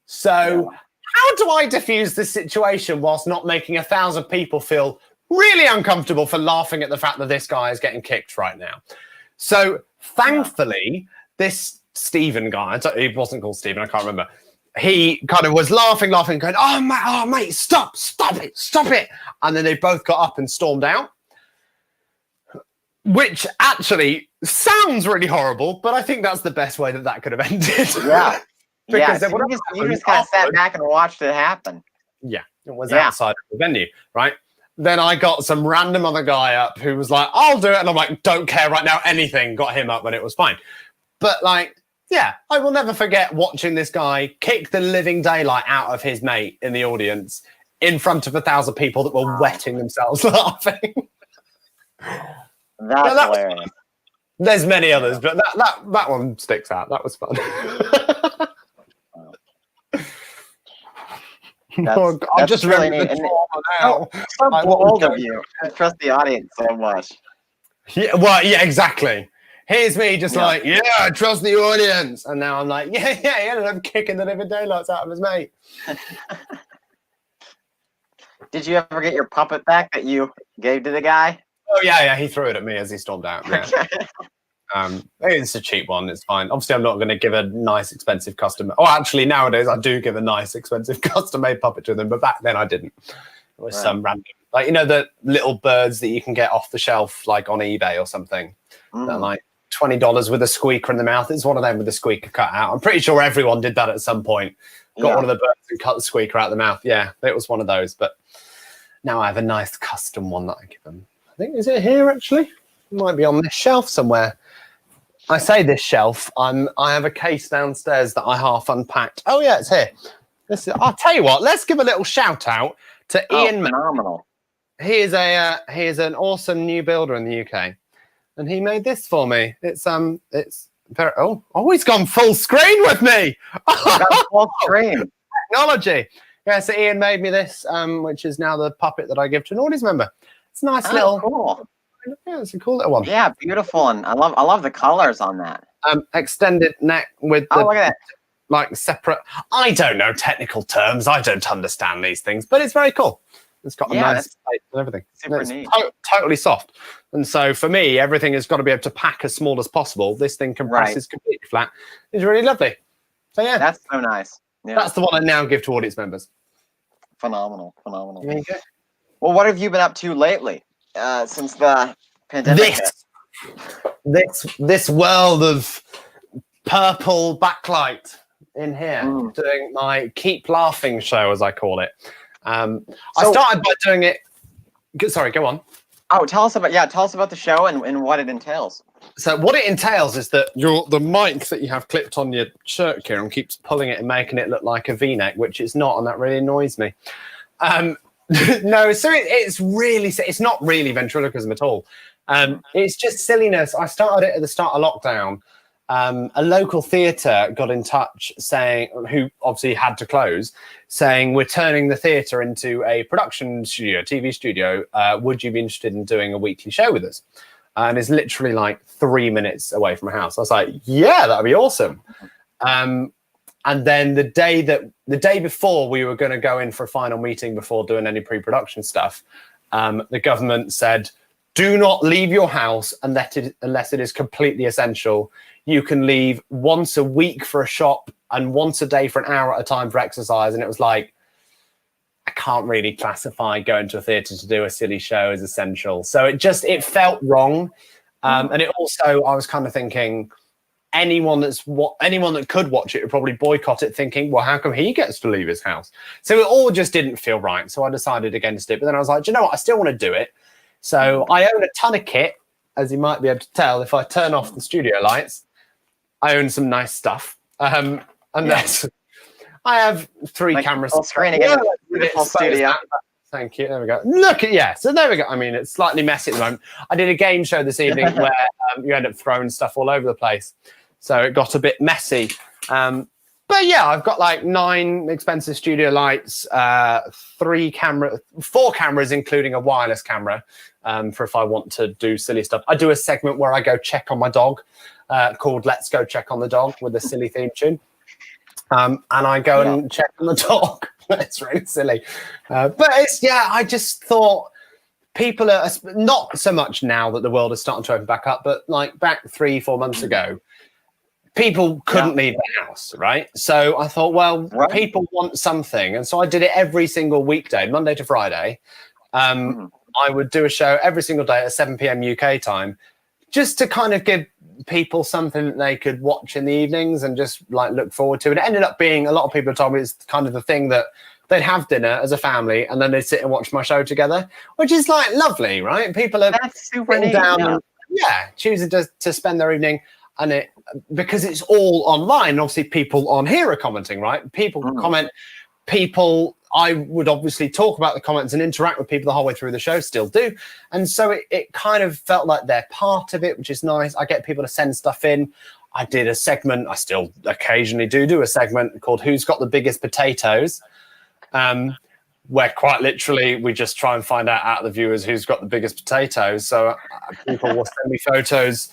So how do I diffuse this situation whilst not making 1,000 people feel really uncomfortable for laughing at the fact that this guy is getting kicked right now? So thankfully, this Stephen guy, he wasn't called Stephen, I can't remember. He kind of was laughing, going, oh, mate, stop it. And then they both got up and stormed out, which actually sounds really horrible, but I think that's the best way that could have ended. Yeah. Because you just kind of sat back and watched it happen. Yeah, it was outside of the venue, right? Then I got some random other guy up who was like, I'll do it. And I'm like, don't care right now, anything. Got him up and it was fine. But like, yeah, I will never forget watching this guy kick the living daylight out of his mate in the audience in front of 1,000 people that were wetting themselves laughing. That's hilarious. There's many others, but that one sticks out. That was fun. I'm just really neat. So bold of you to trust the audience so much. Yeah, well, yeah, exactly. Here's me just like, yeah, I trust the audience. And now I'm like, yeah, he ended up kicking the living daylights out of his mate. Did you ever get your puppet back that you gave to the guy? Oh, yeah, he threw it at me as he stormed out. Yeah. It's a cheap one. It's fine. Obviously, I'm not going to give a nice, expensive custom. Oh, actually, nowadays, I do give a nice, expensive custom-made puppet to them. But back then, I didn't. It was some random, like, you know, the little birds that you can get off the shelf, like on eBay or something. They're like $20 with a squeaker in the mouth. It's one of them with the squeaker cut out. I'm pretty sure everyone did that at some point. Got one of the birds and cut the squeaker out of the mouth. Yeah, it was one of those. But now I have a nice custom one that I give them. I think, is it here, actually? It might be on this shelf somewhere. I say this shelf. I have a case downstairs that I half unpacked. Oh, yeah, it's here. I'll tell you what. Let's give a little shout-out to Ian. Phenomenal. He is an awesome new builder in the UK. And he made this for me. It's very he's gone full screen with me. Full screen. Technology. Yeah, so Ian made me this, which is now the puppet that I give to an audience member. It's a nice little cool. Yeah, it's a cool little one. Yeah, beautiful. And I love the colors on that. Extended neck with look at that. Like separate. I don't know technical terms. I don't understand these things, but it's very cool. It's got a nice shape and everything. Super neat. Totally soft. And so for me, everything has got to be able to pack as small as possible. This thing compresses completely flat. It's really lovely. So yeah, that's so nice. Yeah. That's the one I now give to audience members. Phenomenal. There you go. Well, what have you been up to lately since the pandemic? This world of purple backlight in here, doing my Keep Laughing show, as I call it. I started by doing it. Sorry, go on. Oh, tell us about the show and what it entails. So what it entails is that the mic that you have clipped on your shirt, Kieran, keeps pulling it and making it look like a V-neck, which it's not, and that really annoys me. No, so it's not really ventriloquism at all. It's just silliness. I started it at the start of lockdown. A local theatre got in touch saying, who obviously had to close, saying, we're turning the theatre into a production studio, TV studio. Would you be interested in doing a weekly show with us? And it's literally like 3 minutes away from my house. I was like, yeah, that'd be awesome. And then the day before we were going to go in for a final meeting before doing any pre-production stuff, the government said, do not leave your house unless it is completely essential. You can leave once a week for a shop and once a day for an hour at a time for exercise. And it was like, I can't really classify going to a theatre to do a silly show as essential. So it felt wrong. And it also, I was kind of thinking, anyone that could watch it would probably boycott it, thinking, well, how come he gets to leave his house? So it all just didn't feel right. So I decided against it. But then I was like, do you know what? I still want to do it. So I own a ton of kit, as you might be able to tell. If I turn off the studio lights, I own some nice stuff. And that's, I have 3 cameras. Full screen again. Beautiful studio. Thank you. There we go. So there we go. I mean, it's slightly messy at the moment. I did a game show this evening where you end up throwing stuff all over the place. So it got a bit messy. But yeah, I've got like 9 expensive studio lights, 4 cameras, including a wireless camera, for if I want to do silly stuff. I do a segment where I go check on my dog, called Let's Go Check on the Dog, with a silly theme tune. And I go and check on the dog. It's really silly. But I just thought people are, not so much now that the world is starting to open back up, but like back 3-4 months ago, people couldn't leave the house, right? So I thought, well, people want something. And so I did it every single weekday, Monday to Friday. I would do a show every single day at 7 p.m. UK time, just to kind of give people something that they could watch in the evenings and just like look forward to. And it ended up being, a lot of people told me it's kind of the thing that they'd have dinner as a family and then they'd sit and watch my show together, which is like lovely, right? People are sitting down and choosing to spend their evening. And because it's all online, obviously people on here are commenting, right? People comment, I would obviously talk about the comments and interact with people the whole way through the show, still do. And so it kind of felt like they're part of it, which is nice. I get people to send stuff in. I did a segment, I still occasionally do a segment called Who's Got the Biggest Potatoes? Where quite literally we just try and find out of the viewers who's got the biggest potatoes. So people will send me photos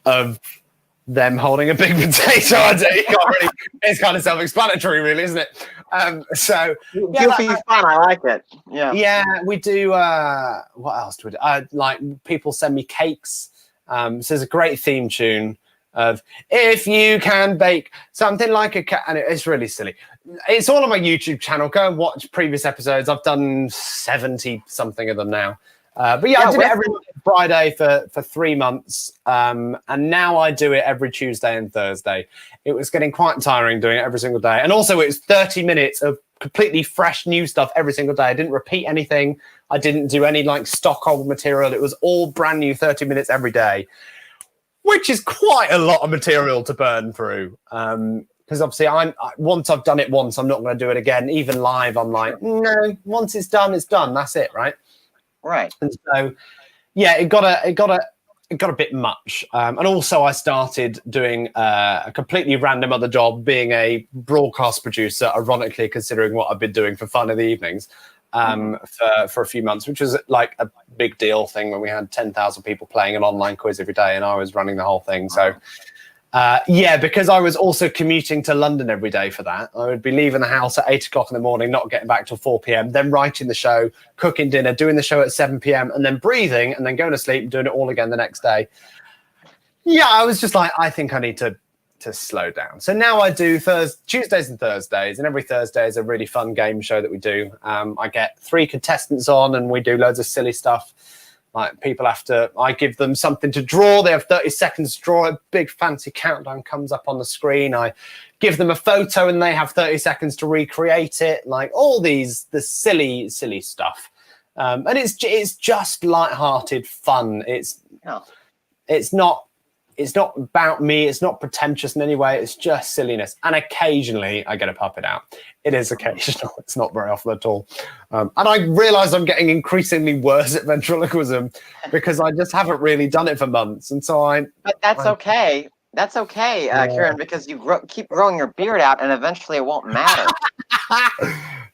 of them holding a big potato. It's kind of self-explanatory, really, isn't it? So yeah, Goofy fun. I like it. Yeah. Yeah, we do. What else do we do? Like people send me cakes. So there's a great theme tune of "If You Can Bake Something Like a Cat," and it's really silly. It's all on my YouTube channel. Go and watch previous episodes. I've done 70 something of them now. But yeah, I did it every Friday for 3 months, and now I do it every Tuesday and Thursday. It was getting quite tiring doing it every single day, and also it's 30 minutes of completely fresh new stuff every single day. I didn't repeat anything. I didn't do any like stock old material. It was all brand new 30 minutes every day, which is quite a lot of material to burn through. Because obviously once I've done it once, I'm not going to do it again. Even live, I'm like, no, once it's done, it's done. That's it, right? Right. And so, yeah, it got a bit much. And also I started doing a completely random other job, being a broadcast producer, ironically, considering what I've been doing for fun in the evenings for a few months, which was like a big deal thing when we had 10,000 people playing an online quiz every day and I was running the whole thing. So yeah, because I was also commuting to London every day for that. I would be leaving the house at 8 o'clock in the morning, not getting back till 4 p.m., then writing the show, cooking dinner, doing the show at 7 p.m., and then breathing, and then going to sleep and doing it all again the next day. Yeah, I was just like, I think I need to slow down. So now I do Tuesdays and Thursdays, and every Thursday is a really fun game show that we do. I get 3 contestants on, and we do loads of silly stuff. Like I give them something to draw. They have 30 seconds to draw. A big fancy countdown comes up on the screen. I give them a photo and they have 30 seconds to recreate it. Like all the silly stuff. And it's just lighthearted fun. It's not about me. It's not pretentious in any way. It's just silliness. And occasionally I get a puppet out. It is occasional. It's not very often at all. And I realize I'm getting increasingly worse at ventriloquism because I just haven't really done it for months. And so But that's okay. That's okay, Kieran, because you keep growing your beard out and eventually it won't matter.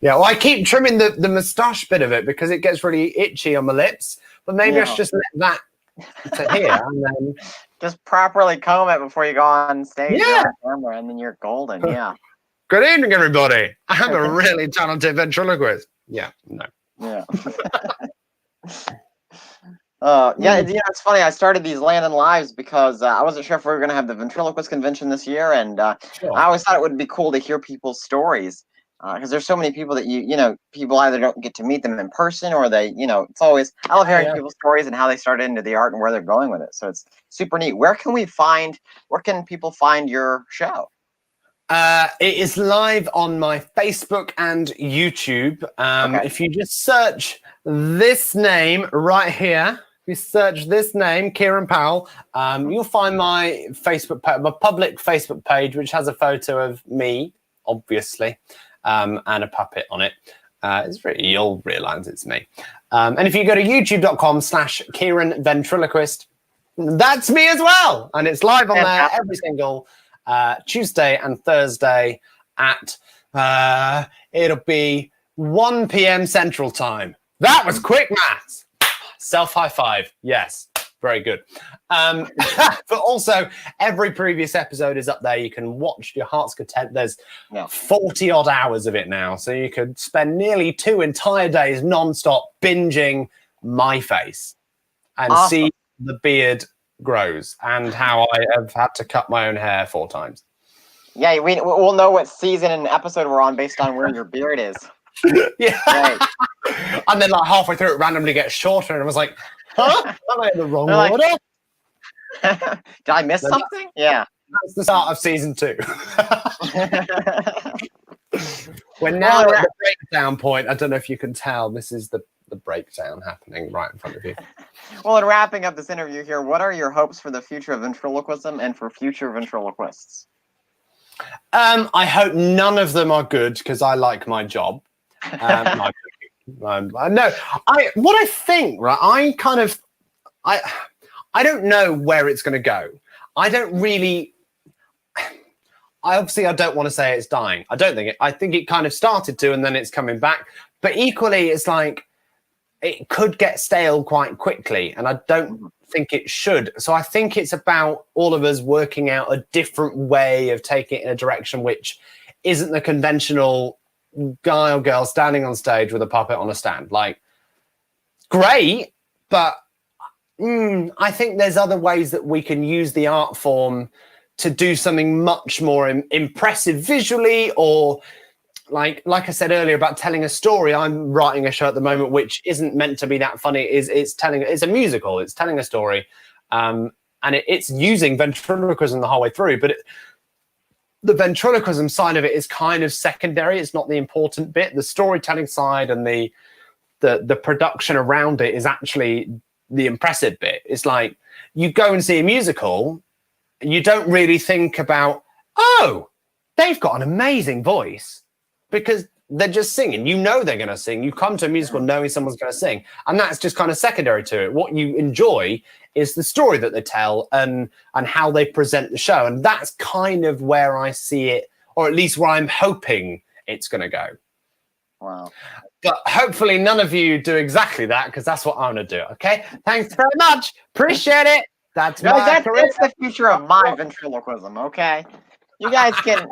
Yeah, well, I keep trimming the moustache bit of it because it gets really itchy on my lips. But maybe I should just let that to here and then just properly comb it before you go on stage on camera, and then you're golden. Yeah. Good evening, everybody. I'm a really talented ventriloquist. Yeah, no. Yeah. Yeah, it's funny. I started these Landon Lives because I wasn't sure if we were going to have the ventriloquist convention this year, and I always thought it would be cool to hear people's stories because there's so many people that people either don't get to meet them in person or they, it's always, I love hearing people's stories and how they started into the art and where they're going with it. So it's super neat. Where can people find your show? It is live on my Facebook and YouTube. If you just search this name right here, if you search this name, Kieran Powell, you'll find my my public Facebook page, which has a photo of me, obviously, and a puppet on it. You'll realize it's me. And if you go to youtube.com/Kieran Ventriloquist, that's me as well. And it's live on there every single Tuesday and Thursday at it'll be 1 p.m. Central Time. That was quick maths. Self high five. Yes, very good. But also every previous episode is up there. You can watch your heart's content. There's 40 odd hours of it now, so you could spend nearly 2 entire days non-stop binging my face and see the beard grows and how I have had to cut my own hair 4 times. Yeah, we'll know what season and episode we're on based on where your beard is. Yeah. Right. And then like halfway through it randomly gets shorter and I was like, huh? Am I in the wrong order? Did I miss something? Yeah. That's the start of season 2. We're now at the breakdown point. I don't know if you can tell. This is the breakdown happening right in front of you. Well, in wrapping up this interview here, what are your hopes for the future of ventriloquism and for future ventriloquists? I hope none of them are good because I like my job. No, what I think, right? I don't know where it's going to go. I don't want to say it's dying. I don't think it. I think it kind of started to, and then it's coming back. But equally, it's like it could get stale quite quickly, and I don't think it should. So I think it's about all of us working out a different way of taking it in a direction which isn't the conventional guy or girl standing on stage with a puppet on a stand. Like, great, but I think there's other ways that we can use the art form to do something much more impressive visually, or like I said earlier about telling a story. I'm writing a show at the moment which isn't meant to be that funny. It's a musical. It's telling a story, and it's using ventriloquism the whole way through. But the ventriloquism side of it is kind of secondary. It's not the important bit. The storytelling side and the production around it is actually the impressive bit. It's like you go and see a musical, you don't really think about, oh, they've got an amazing voice, because they're just singing. You know they're going to sing. You come to a musical knowing someone's going to sing, and that's just kind of secondary to it. What you enjoy is the story that they tell and how they present the show, and that's kind of where I see it, or at least where I'm hoping it's going to go. Wow. But hopefully none of you do exactly that, because that's what I'm going to do. Okay? Thanks very much. Appreciate it. That's the future of my ventriloquism. Okay, you guys can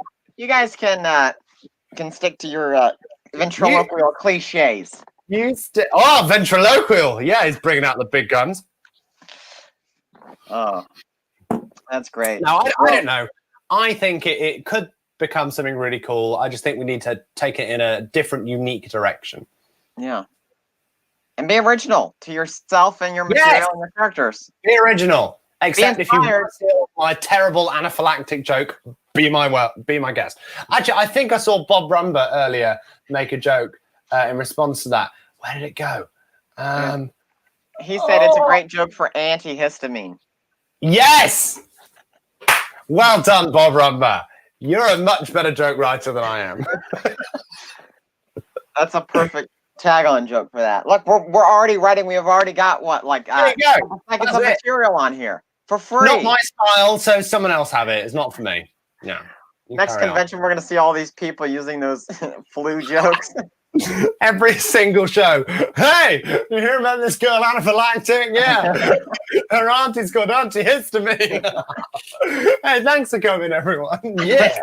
stick to your ventriloquial cliches. Ventriloquial. Yeah, he's bringing out the big guns. Oh, that's great. Now, I don't know. I think it could become something really cool. I just think we need to take it in a different, unique direction. Yeah. And be original to yourself and your material and your characters. Be original. Except if you want to steal my terrible anaphylactic joke, be my guest. Actually, I think I saw Bob Rumber earlier make a joke in response to that. Where did it go? He said it's a great joke for antihistamine. Yes! Well done, Bob Rumber. You're a much better joke writer than I am. That's a perfect tag-on joke for that. Look, we're already writing. We have already got seconds of material on here for free. Not my style, so someone else have it. It's not for me. Yeah. Next convention, we're going to see all these people using those flu jokes. Every single show. Hey, you hear about this girl anaphylactic? Yeah. Her auntie's got antihistamine. Hey, thanks for coming, everyone. Yeah.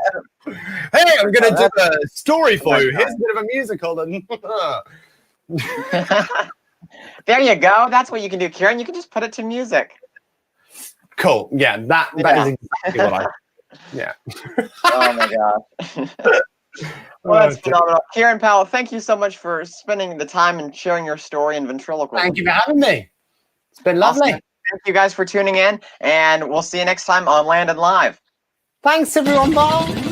Hey, I'm going to do a story for you. Here's a bit of a musical. There you go. That's what you can do, Kieran. You can just put it to music. Cool. Yeah, that is exactly what I... Yeah. Oh, my God. Well, that's phenomenal. Kieran Powell, thank you so much for spending the time and sharing your story in ventriloquism. Thank you for having me. It's been lovely. Awesome. Thank you guys for tuning in, and we'll see you next time on Land and Live. Thanks, everyone. Bye.